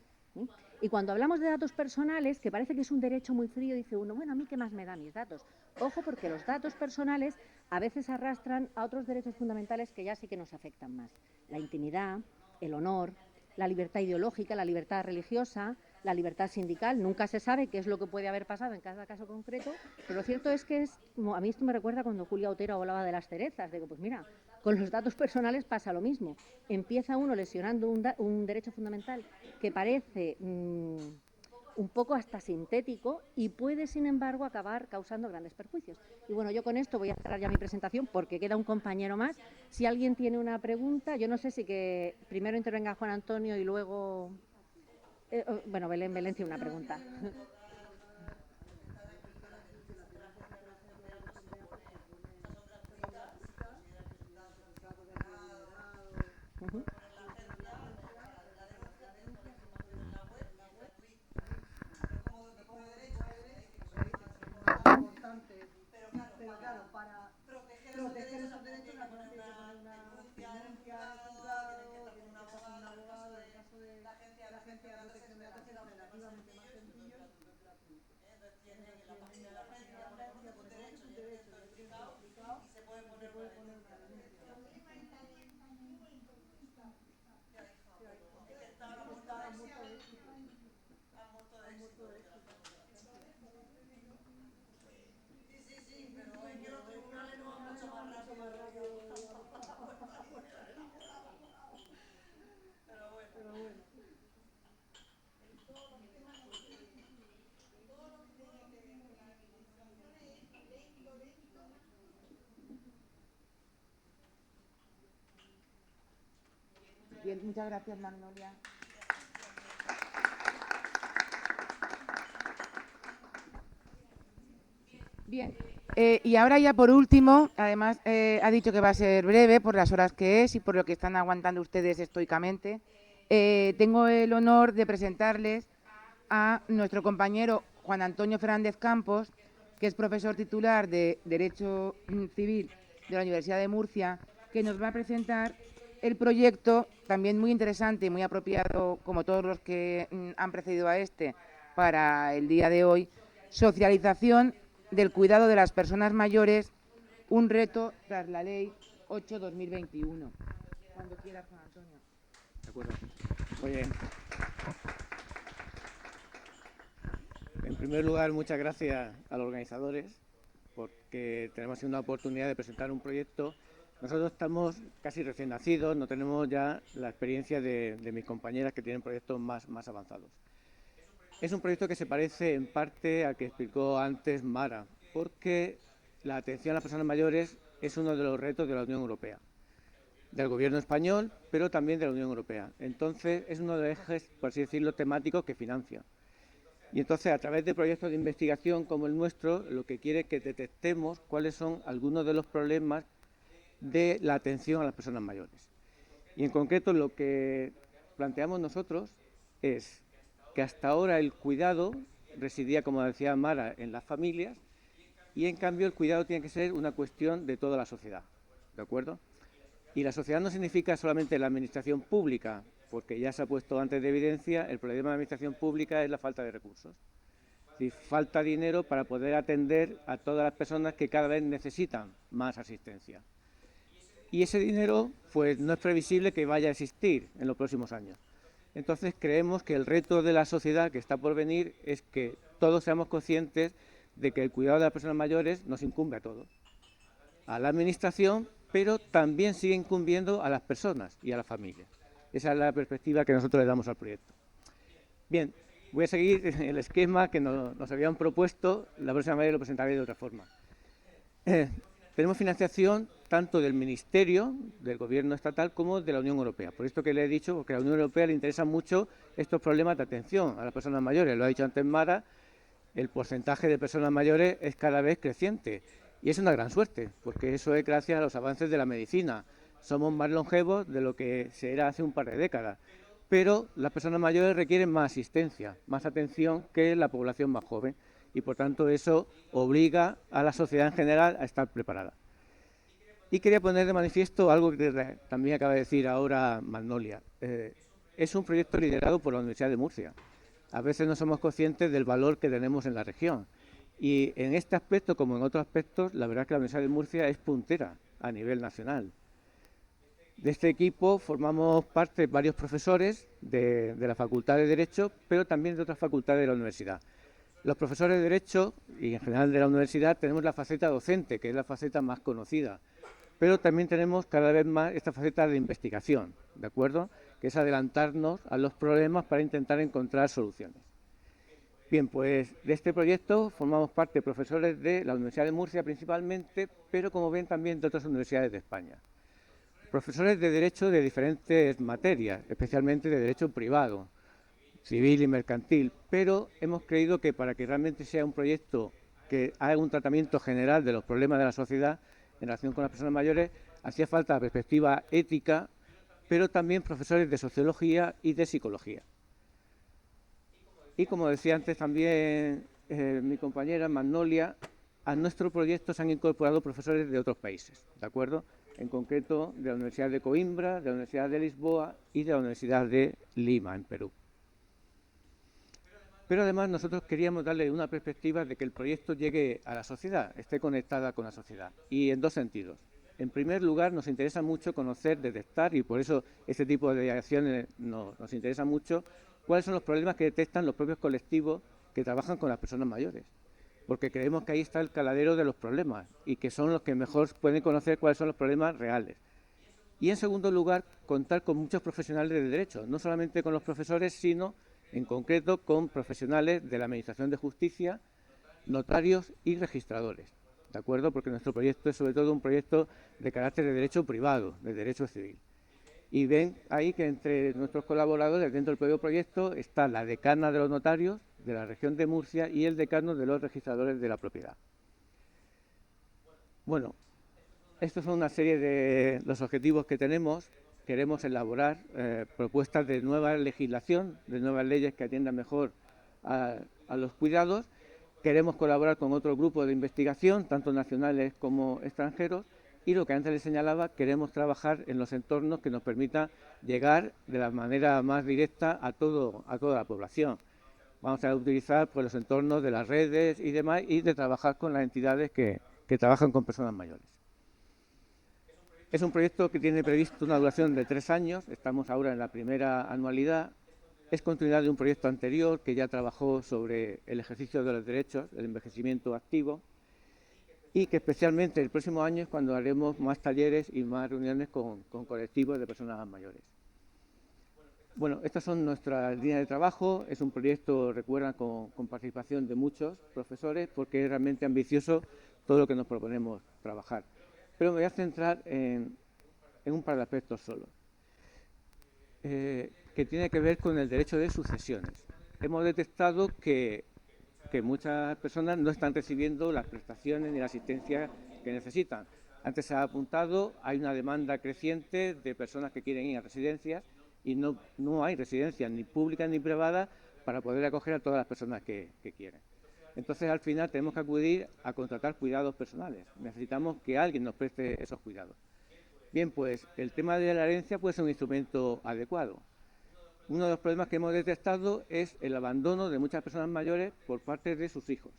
Y cuando hablamos de datos personales, que parece que es un derecho muy frío, dice uno, bueno, ¿a mí qué más me da mis datos? Ojo, porque los datos personales a veces arrastran a otros derechos fundamentales que ya sí que nos afectan más. La intimidad, el honor, la libertad ideológica, la libertad religiosa, la libertad sindical. Nunca se sabe qué es lo que puede haber pasado en cada caso concreto, pero lo cierto es que a mí esto me recuerda cuando Julia Otero hablaba de las cerezas. Digo, pues mira, con los datos personales pasa lo mismo. Empieza uno lesionando un derecho fundamental que parece un poco hasta sintético y puede, sin embargo, acabar causando grandes perjuicios. Y bueno, yo con esto voy a cerrar ya mi presentación porque queda un compañero más. Si alguien tiene una pregunta, yo no sé si que primero intervenga Juan Antonio y luego... bueno, Belén tiene una pregunta. Pero claro, para proteger esos derechos, la poner una denuncia Bien, muchas gracias, Magnolia. Bien, y ahora ya por último, además ha dicho que va a ser breve por las horas que es y por lo que están aguantando ustedes estoicamente. Tengo el honor de presentarles a nuestro compañero Juan Antonio Fernández Campos, que es profesor titular de Derecho Civil de la Universidad de Murcia, que nos va a presentar el proyecto, también muy interesante y muy apropiado, como todos los que han precedido a este, para el día de hoy, socialización del cuidado de las personas mayores, un reto tras la Ley 8/2021. Cuando quieras, Juan Antonio. De acuerdo. Muy bien. En primer lugar, muchas gracias a los organizadores porque tenemos una oportunidad de presentar un proyecto. Nosotros estamos casi recién nacidos, no tenemos ya la experiencia de mis compañeras que tienen proyectos más avanzados. Es un proyecto que se parece en parte al que explicó antes Mara, porque la atención a las personas mayores es uno de los retos de la Unión Europea, del Gobierno español, pero también de la Unión Europea. Entonces, es uno de los ejes, por así decirlo, temáticos que financia. Y entonces, a través de proyectos de investigación como el nuestro, lo que quiere es que detectemos cuáles son algunos de los problemas de la atención a las personas mayores. Y en concreto, lo que planteamos nosotros es que hasta ahora el cuidado residía, como decía Mara, en las familias, y en cambio el cuidado tiene que ser una cuestión de toda la sociedad, ¿de acuerdo? Y la sociedad no significa solamente la administración pública, porque ya se ha puesto antes de evidencia, el problema de la administración pública es la falta de recursos. Es decir, falta dinero para poder atender a todas las personas que cada vez necesitan más asistencia. Y ese dinero, pues no es previsible que vaya a existir en los próximos años. Entonces creemos que el reto de la sociedad que está por venir es que todos seamos conscientes de que el cuidado de las personas mayores nos incumbe a todos, a la administración, pero también sigue incumbiendo a las personas y a las familias. Esa es la perspectiva que nosotros le damos al proyecto. Bien, voy a seguir el esquema que nos habían propuesto, la próxima vez lo presentaré de otra forma. Tenemos financiación tanto del Ministerio, del Gobierno estatal, como de la Unión Europea. Por esto que le he dicho, porque a la Unión Europea le interesan mucho estos problemas de atención a las personas mayores. Lo ha dicho antes Mara, el porcentaje de personas mayores es cada vez creciente. Y es una gran suerte, porque eso es gracias a los avances de la medicina. Somos más longevos de lo que se era hace un par de décadas. Pero las personas mayores requieren más asistencia, más atención que la población más joven. Y por tanto eso obliga a la sociedad en general a estar preparada. Y quería poner de manifiesto algo que también acaba de decir ahora Magnolia. Es un proyecto liderado por la Universidad de Murcia. A veces no somos conscientes del valor que tenemos en la región. Y en este aspecto, como en otros aspectos, la verdad es que la Universidad de Murcia es puntera a nivel nacional. De este equipo formamos parte varios profesores de la Facultad de Derecho, pero también de otras facultades de la universidad. Los profesores de Derecho y en general de la universidad tenemos la faceta docente, que es la faceta más conocida, pero también tenemos cada vez más esta faceta de investigación, ¿de acuerdo? Que es adelantarnos a los problemas para intentar encontrar soluciones. Bien, pues de este proyecto formamos parte profesores de la Universidad de Murcia principalmente, pero como ven también de otras universidades de España. Profesores de Derecho de diferentes materias, especialmente de Derecho privado, civil y mercantil, pero hemos creído que para que realmente sea un proyecto que haga un tratamiento general de los problemas de la sociedad en relación con las personas mayores, hacía falta la perspectiva ética, pero también profesores de sociología y de psicología. Y como decía antes también mi compañera Magnolia, a nuestro proyecto se han incorporado profesores de otros países, ¿de acuerdo? En concreto de la Universidad de Coimbra, de la Universidad de Lisboa y de la Universidad de Lima, en Perú. Pero además nosotros queríamos darle una perspectiva de que el proyecto llegue a la sociedad, esté conectada con la sociedad, y en dos sentidos. En primer lugar, nos interesa mucho conocer, detectar, y por eso este tipo de acciones nos interesa mucho, cuáles son los problemas que detectan los propios colectivos que trabajan con las personas mayores. Porque creemos que ahí está el caladero de los problemas y que son los que mejor pueden conocer cuáles son los problemas reales. Y en segundo lugar, contar con muchos profesionales de derecho, no solamente con los profesores, sino en concreto con profesionales de la Administración de Justicia, notarios y registradores, ¿de acuerdo? Porque nuestro proyecto es sobre todo un proyecto de carácter de derecho privado, de derecho civil. Y ven ahí que entre nuestros colaboradores dentro del propio proyecto está la decana de los notarios de la región de Murcia y el decano de los registradores de la propiedad. Bueno, estos son una serie de los objetivos que tenemos. Queremos elaborar propuestas de nueva legislación, de nuevas leyes que atiendan mejor a los cuidados. Queremos colaborar con otro grupo de investigación, tanto nacionales como extranjeros, y lo que antes les señalaba, queremos trabajar en los entornos que nos permitan llegar de la manera más directa a toda la población. Vamos a utilizar pues, los entornos de las redes y demás, y de trabajar con las entidades que trabajan con personas mayores. Es un proyecto que tiene previsto una duración de 3 años, estamos ahora en la primera anualidad. Es continuidad de un proyecto anterior que ya trabajó sobre el ejercicio de los derechos, el envejecimiento activo, y que especialmente el próximo año es cuando haremos más talleres y más reuniones con colectivos de personas mayores. Bueno, estas son nuestras líneas de trabajo. Es un proyecto, recuerdan, con participación de muchos profesores, porque es realmente ambicioso todo lo que nos proponemos trabajar. Pero me voy a centrar en un par de aspectos solo, que tiene que ver con el derecho de sucesiones. Hemos detectado que muchas personas no están recibiendo las prestaciones ni la asistencia que necesitan. Antes se ha apuntado, hay una demanda creciente de personas que quieren ir a residencias y no hay residencias ni públicas ni privadas para poder acoger a todas las personas que quieren. Entonces, al final, tenemos que acudir a contratar cuidados personales. Necesitamos que alguien nos preste esos cuidados. Bien, pues el tema de la herencia puede ser un instrumento adecuado. Uno de los problemas que hemos detectado es el abandono de muchas personas mayores por parte de sus hijos.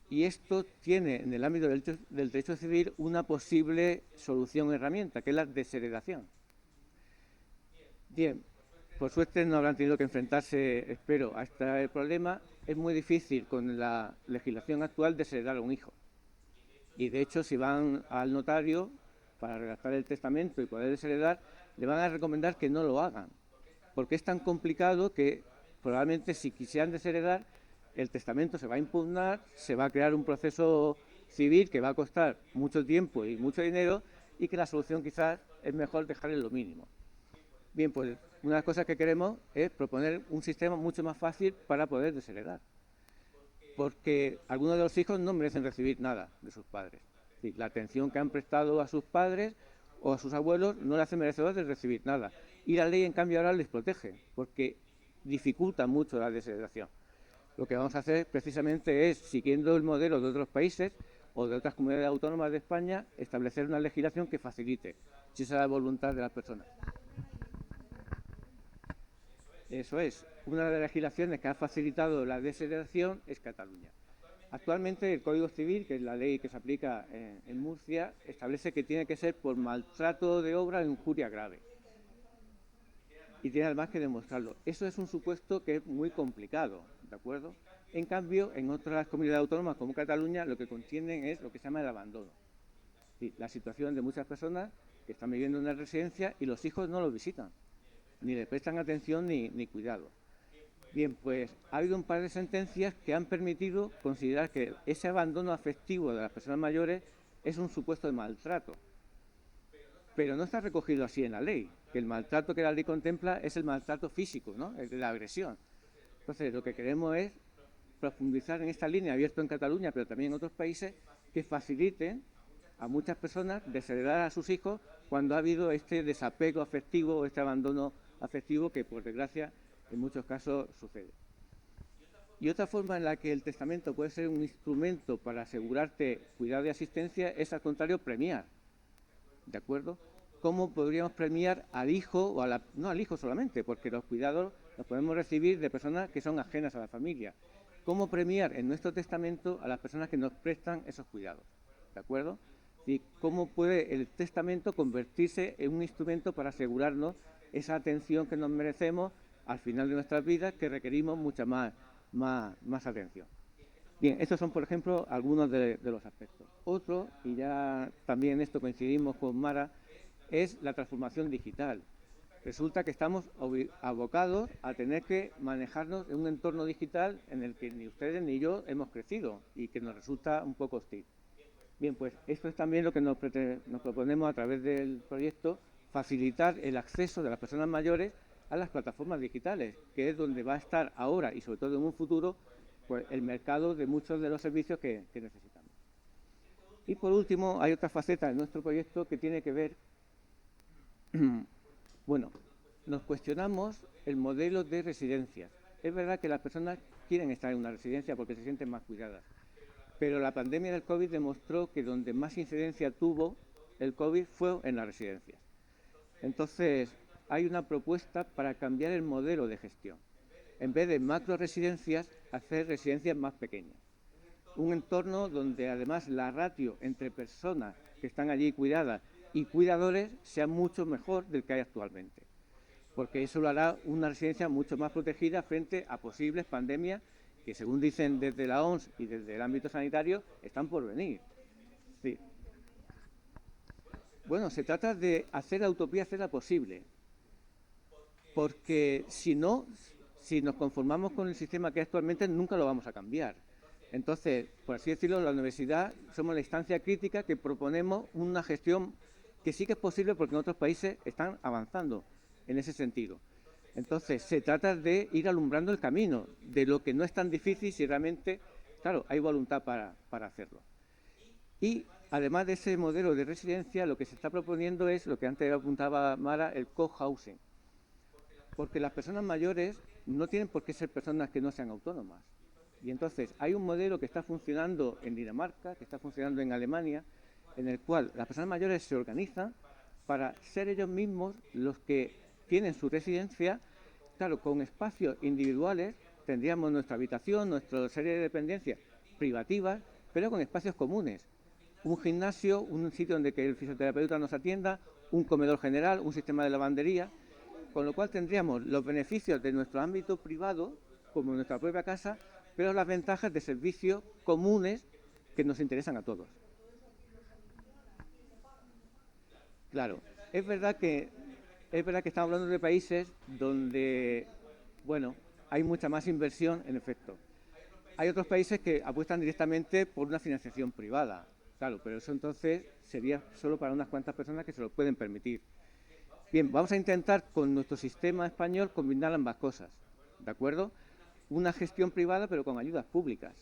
Y esto tiene, en el ámbito del derecho civil, una posible solución o herramienta, que es la desheredación. Bien, por suerte no habrán tenido que enfrentarse, espero, a este problema. Es muy difícil con la legislación actual desheredar a un hijo. Y de hecho, si van al notario para redactar el testamento y poder desheredar, le van a recomendar que no lo hagan, porque es tan complicado que probablemente si quisieran desheredar, el testamento se va a impugnar, se va a crear un proceso civil que va a costar mucho tiempo y mucho dinero, y que la solución quizás es mejor dejar en lo mínimo. Bien, pues una de las cosas que queremos es proponer un sistema mucho más fácil para poder desheredar, porque algunos de los hijos no merecen recibir nada de sus padres. Es decir, la atención que han prestado a sus padres o a sus abuelos no le hace merecedores de recibir nada. Y la ley, en cambio, ahora les protege, porque dificulta mucho la desheredación. Lo que vamos a hacer precisamente es, siguiendo el modelo de otros países o de otras comunidades autónomas de España, establecer una legislación que facilite, si esa es la voluntad de las personas. Eso es, una de las legislaciones que ha facilitado la desheredación es Cataluña. Actualmente el Código Civil, que es la ley que se aplica en Murcia, establece que tiene que ser por maltrato de obra o injuria grave. Y tiene además que demostrarlo. Eso es un supuesto que es muy complicado, ¿de acuerdo? En cambio, en otras comunidades autónomas como Cataluña, lo que contienen es lo que se llama el abandono. Sí, la situación de muchas personas que están viviendo en una residencia y los hijos no los visitan, ni le prestan atención ni cuidado. Bien, pues ha habido un par de sentencias que han permitido considerar que ese abandono afectivo de las personas mayores es un supuesto de maltrato. Pero no está recogido así en la ley, que el maltrato que la ley contempla es el maltrato físico, ¿no? Es de la agresión. Entonces, lo que queremos es profundizar en esta línea, abierto en Cataluña, pero también en otros países, que faciliten a muchas personas desheredar a sus hijos cuando ha habido este desapego afectivo o este abandono afectivo que, por desgracia, en muchos casos sucede. Y otra forma en la que el testamento puede ser un instrumento para asegurarte cuidado y asistencia es, al contrario, premiar. ¿De acuerdo? ¿Cómo podríamos premiar al hijo, o no al hijo solamente, porque los cuidados los podemos recibir de personas que son ajenas a la familia? ¿Cómo premiar en nuestro testamento a las personas que nos prestan esos cuidados? ¿De acuerdo? ¿Y cómo puede el testamento convertirse en un instrumento para asegurarnos esa atención que nos merecemos al final de nuestras vidas, que requerimos mucha más atención? Bien, estos son, por ejemplo, algunos de los aspectos. Otro, y ya también en esto coincidimos con Mara, es la transformación digital. Resulta que estamos abocados a tener que manejarnos en un entorno digital en el que ni ustedes ni yo hemos crecido y que nos resulta un poco hostil. Bien, pues esto es también lo que nos proponemos a través del proyecto, facilitar el acceso de las personas mayores a las plataformas digitales, que es donde va a estar ahora y sobre todo en un futuro pues, el mercado de muchos de los servicios que necesitamos. Y por último, hay otra faceta de nuestro proyecto que tiene que ver, bueno, nos cuestionamos el modelo de residencias. Es verdad que las personas quieren estar en una residencia porque se sienten más cuidadas, pero la pandemia del COVID demostró que donde más incidencia tuvo el COVID fue en las residencias. Entonces, hay una propuesta para cambiar el modelo de gestión. En vez de macro residencias, hacer residencias más pequeñas. Un entorno donde además la ratio entre personas que están allí cuidadas y cuidadores sea mucho mejor del que hay actualmente. Porque eso lo hará una residencia mucho más protegida frente a posibles pandemias que, según dicen desde la OMS y desde el ámbito sanitario, están por venir. Sí. Bueno, se trata de hacer la utopía, hacerla posible. Porque si no, si nos conformamos con el sistema que hay actualmente, nunca lo vamos a cambiar. Entonces, por así decirlo, la universidad somos la instancia crítica que proponemos una gestión que sí que es posible porque en otros países están avanzando en ese sentido. Entonces, se trata de ir alumbrando el camino de lo que no es tan difícil si realmente, claro, hay voluntad para hacerlo. Y además de ese modelo de residencia, lo que se está proponiendo es lo que antes apuntaba Mara, el co-housing. Porque las personas mayores no tienen por qué ser personas que no sean autónomas. Y entonces hay un modelo que está funcionando en Dinamarca, que está funcionando en Alemania, en el cual las personas mayores se organizan para ser ellos mismos los que tienen su residencia, claro, con espacios individuales, tendríamos nuestra habitación, nuestra serie de dependencias privativas, pero con espacios comunes. Un gimnasio, un sitio donde que el fisioterapeuta nos atienda, un comedor general, un sistema de lavandería, con lo cual tendríamos los beneficios de nuestro ámbito privado, como nuestra propia casa, pero las ventajas de servicios comunes que nos interesan a todos. Claro, es verdad que estamos hablando de países donde, bueno, hay mucha más inversión en efecto. Hay otros países que apuestan directamente por una financiación privada, claro, pero eso entonces sería solo para unas cuantas personas que se lo pueden permitir. Bien, vamos a intentar con nuestro sistema español combinar ambas cosas, ¿de acuerdo? Una gestión privada pero con ayudas públicas.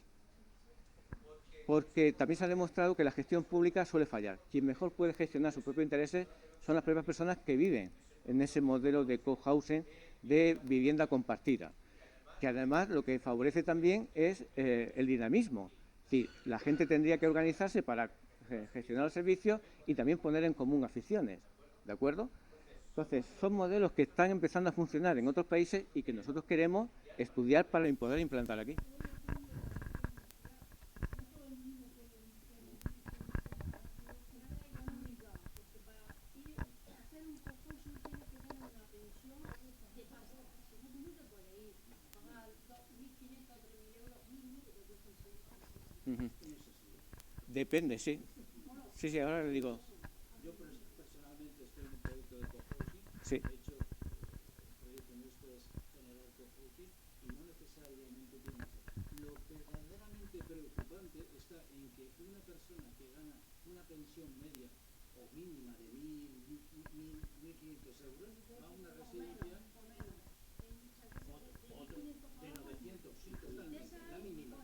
Porque también se ha demostrado que la gestión pública suele fallar. Quien mejor puede gestionar sus propios intereses son las propias personas que viven en ese modelo de co-housing, de vivienda compartida. Que además lo que favorece también es el dinamismo. Es decir, la gente tendría que organizarse para gestionar los servicios y también poner en común aficiones, ¿de acuerdo? Entonces, son modelos que están empezando a funcionar en otros países y que nosotros queremos estudiar para poder implantar aquí. Depende, sí. Sí, ahora le digo. Yo personalmente estoy en un proyecto de cohousing. Sí. De hecho, el proyecto nuestro es generar cohousing y no necesariamente tiene que ser. Lo verdaderamente preocupante está en que una persona que gana una pensión media o mínima de 1.500 euros va a una residencia de 900, sí, totalmente, la mínima.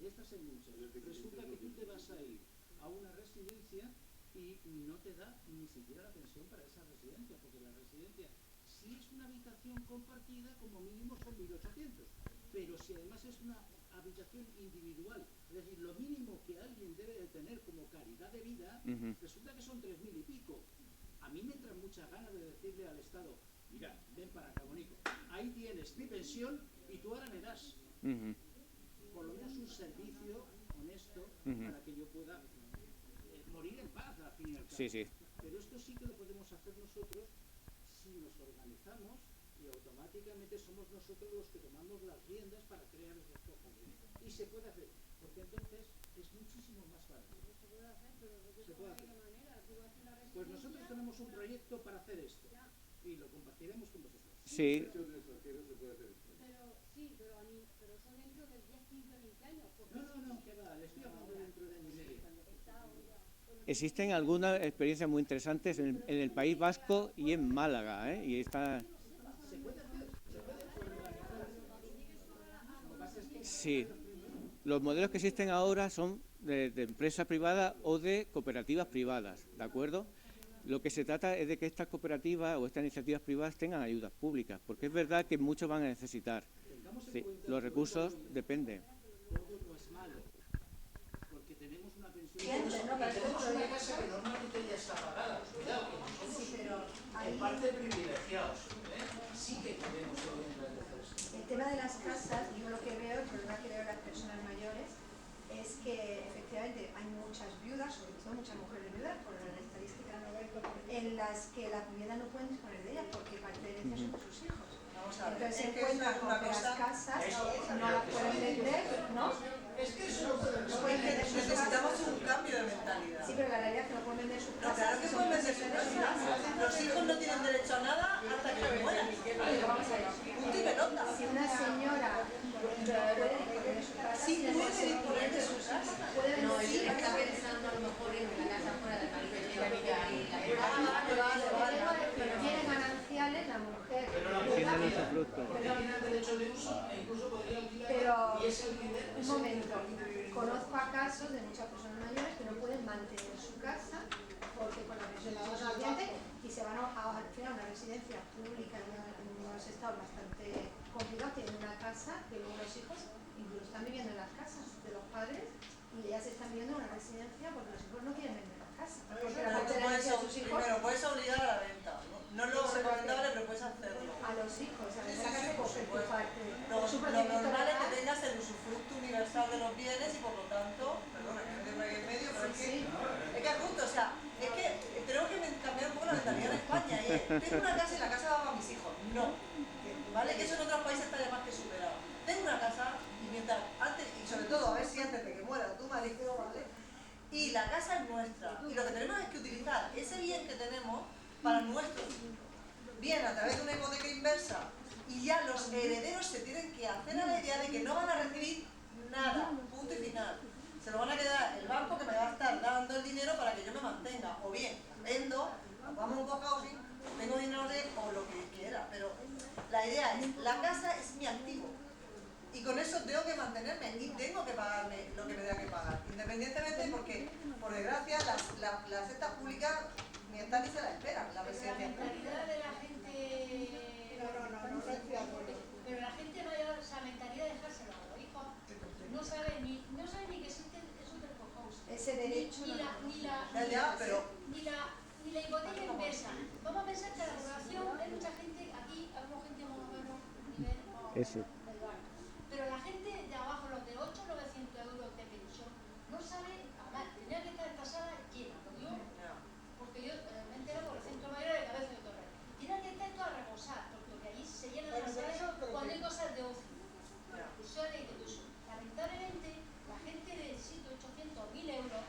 Y estas hay muchas. Resulta que tú te vas a ir a una residencia y no te da ni siquiera la pensión para esa residencia, porque la residencia, si es una habitación compartida, como mínimo son 1.800, pero si además es una habitación individual, es decir, lo mínimo que alguien debe de tener como calidad de vida, resulta que son 3.000 y pico. A mí me entran muchas ganas de decirle al Estado, mira, ven para acá, bonito, ahí tienes mi pensión y tú ahora me das. Por lo menos un servicio honesto para que yo pueda morir en paz al fin y al cabo. Sí, sí. Pero esto sí que lo podemos hacer nosotros si nos organizamos y automáticamente somos nosotros los que tomamos las riendas para crear esos cosas. Y se puede hacer, porque entonces es muchísimo más fácil. Se puede hacer, pero se puede hacer. Pues nosotros tenemos un proyecto para hacer esto y lo compartiremos con vosotros. Sí. Pero son dentro de 10, 15, 20 años. No, que va, le estoy hablando dentro de año y medio. Existen algunas experiencias muy interesantes en el País Vasco y en Málaga, ¿eh? Y está... Sí, los modelos que existen ahora son de empresa privada o de cooperativas privadas, ¿de acuerdo? Lo que se trata es de que estas cooperativas o estas iniciativas privadas tengan ayudas públicas, porque es verdad que muchos van a necesitar. Sí, los recursos dependen. Todo no es malo, porque tenemos una pensión... Tenemos una casa que normalmente ya está pagada. Cuidado, que nosotros en parte privilegiados, sí que tenemos muchas veces. El tema de las casas, yo lo que veo, el problema que veo en las personas mayores, es que efectivamente hay muchas viudas, sobre todo muchas mujeres viudas, por la estadística, en las que las viudas no pueden disponer de ellas porque parte de ellas son sus hijos. Entonces se encuentran con que las casas no las pueden vender, ¿no? Es que eso no pueden vender sus necesitamos casas. un cambio de mentalidad. Sí, pero la realidad es que no pueden vender sus casas. Claro que pueden vender sus casas. Los hijos no tienen derecho a nada hasta que mueran. Pero vamos a ver. Punto y pelota. Si una señora puede disponer de su casa, sí puede disponer de su casa. Puede No, decir, está pensando a lo mejor en la casa fuera del marido y la vida y la pero tiene gananciales la mujer. Tienen ese fruto. tiene derecho de uso e incluso podría alquilar Pero, y es el dinero. un momento, conozco a casos de muchas personas mayores que no pueden mantener su casa porque con la pensión no es suficiente y se van a alquilar una residencia pública en unos estados bastante complicados, tienen una casa que luego los hijos incluso están viviendo en las casas de los padres y ellas están viviendo en una residencia porque los hijos no quieren vender la casa. Porque la parte de la herencia de sus hijos Primero, puedes obligar a la venta. No es lo recomendable, pero puedes hacerlo. a los hijos, a vender la casa por su parte. Lo Su procedimiento normal es que legal. tengas el usufructo universal de los bienes y por lo tanto, perdona que me tengo ahí en medio, pero es que es justo, o sea, es que tenemos que cambiar un poco la mentalidad en España. Y tengo una casa y la casa va para mis hijos. No, ¿vale? Que eso en otros países está ya más que superado. Tengo una casa y mientras, antes, y sobre todo a ver si antes de que muera tu marido, ¿vale? Y la casa es nuestra. Y lo que tenemos es que utilizar ese bien que tenemos para nuestros bien a través de una hipoteca inversa y ya los herederos se tienen que hacer a la idea de que no van a recibir nada, punto y final. Se lo van a quedar el banco que me va a estar dando el dinero para que yo me mantenga, o bien vendo, vamos a un cohousing, tengo dinero de o lo que quiera, pero la idea es, la casa es mi activo y con eso tengo que mantenerme y tengo que pagarme lo que me tenga que pagar, independientemente porque, por desgracia, las sectas públicas ni están ni se la esperan, la residencia. La mentalidad de la gente... Pero la gente mayor, esa mentalidad de dejárselo a los hijos, no sabe ni que existe eso del cohousing. Ese derecho ni la hipoteca inversa. Vamos a pensar que la población hay mucha gente, aquí habemos gente más o menos nivel Eso. del barrio. Pero la gente de abajo, los de 800-900 euros de pensión, no sabe, además, tenía que estar esta sala llena, lo digo, porque yo me entero por el centro mayor de Cabeza de Torre. Tiene que estar todo a rebosar, porque allí se llena de sala cuando hay cosas de ocio, discusiones y todo eso. Lamentablemente, la gente de 700-800-1000 euros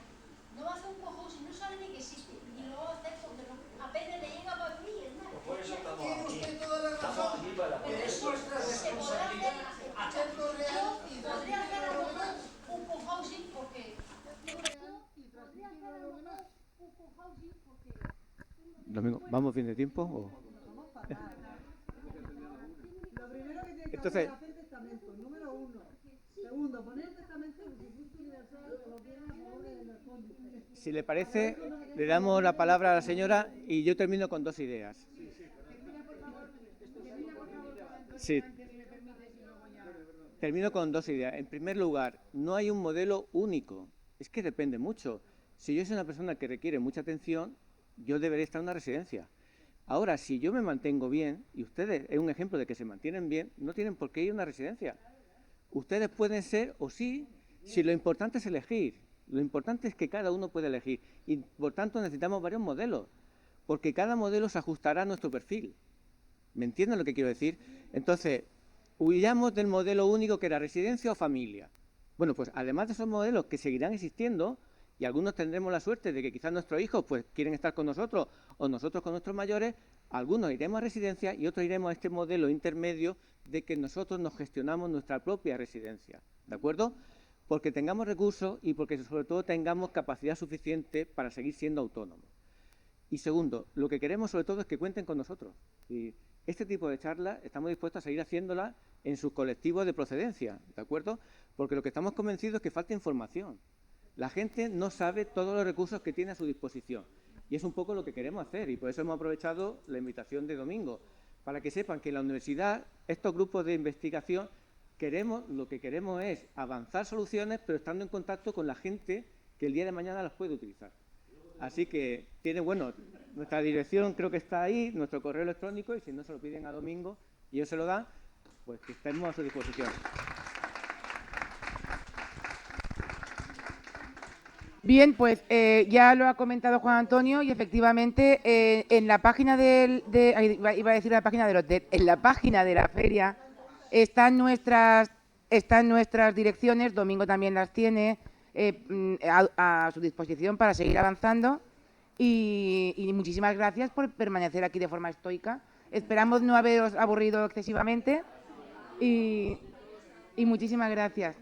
no va a hacer un cohousing, no sabe ni que existe, ni lo va a hacer porque apenas le llega para vivir, nada. Por eso tiene usted toda la razón. Pero Es eso nuestra se podrá hacer, responsabilidad hacerlo real y podría hacer a lo mejor un cohousing porque... Domingo, ¿vamos bien de tiempo? ¿O? Lo primero que tiene que Entonces- hacer es testamento, número 1. Segundo, poner el testamento en usufructo universal de los bienes a favor de los cónyuges. Si le parece, le damos la palabra a la señora y yo termino con dos ideas. Sí. Termino con dos ideas. En primer lugar, no hay un modelo único. Es que depende mucho. Si yo soy una persona que requiere mucha atención, yo debería estar en una residencia. Ahora, si yo me mantengo bien, y ustedes es un ejemplo de que se mantienen bien, no tienen por qué ir a una residencia. Ustedes pueden ser o sí, si lo importante es elegir. Lo importante es que cada uno puede elegir. Y por tanto necesitamos varios modelos, porque cada modelo se ajustará a nuestro perfil. ¿Me entienden lo que quiero decir? Entonces, huyamos del modelo único que era residencia o familia. Bueno, pues además de esos modelos que seguirán existiendo, y algunos tendremos la suerte de que quizás nuestros hijos pues quieren estar con nosotros o nosotros con nuestros mayores, algunos iremos a residencia y otros iremos a este modelo intermedio de que nosotros nos gestionamos nuestra propia residencia, ¿de acuerdo? porque tengamos recursos y porque sobre todo tengamos capacidad suficiente para seguir siendo autónomos. Y segundo, lo que queremos sobre todo es que cuenten con nosotros. Y este tipo de charlas estamos dispuestos a seguir haciéndolas en sus colectivos de procedencia, ¿de acuerdo? Porque lo que estamos convencidos es que falta información. La gente no sabe todos los recursos que tiene a su disposición. Y es un poco lo que queremos hacer, y por eso hemos aprovechado la invitación de domingo, para que sepan que en la universidad, estos grupos de investigación, lo que queremos es avanzar soluciones, pero estando en contacto con la gente que el día de mañana las puede utilizar. Así que nuestra dirección creo que está ahí, nuestro correo electrónico, y si no se lo piden a Domingo y ellos se lo dan, pues que estemos a su disposición. Bien, pues ya lo ha comentado Juan Antonio y efectivamente en la página iba a decir la página del hotel, en la página de la feria están nuestras direcciones, Domingo también las tiene a su disposición para seguir avanzando y muchísimas gracias por permanecer aquí de forma estoica. Esperamos no haberos aburrido excesivamente y muchísimas gracias.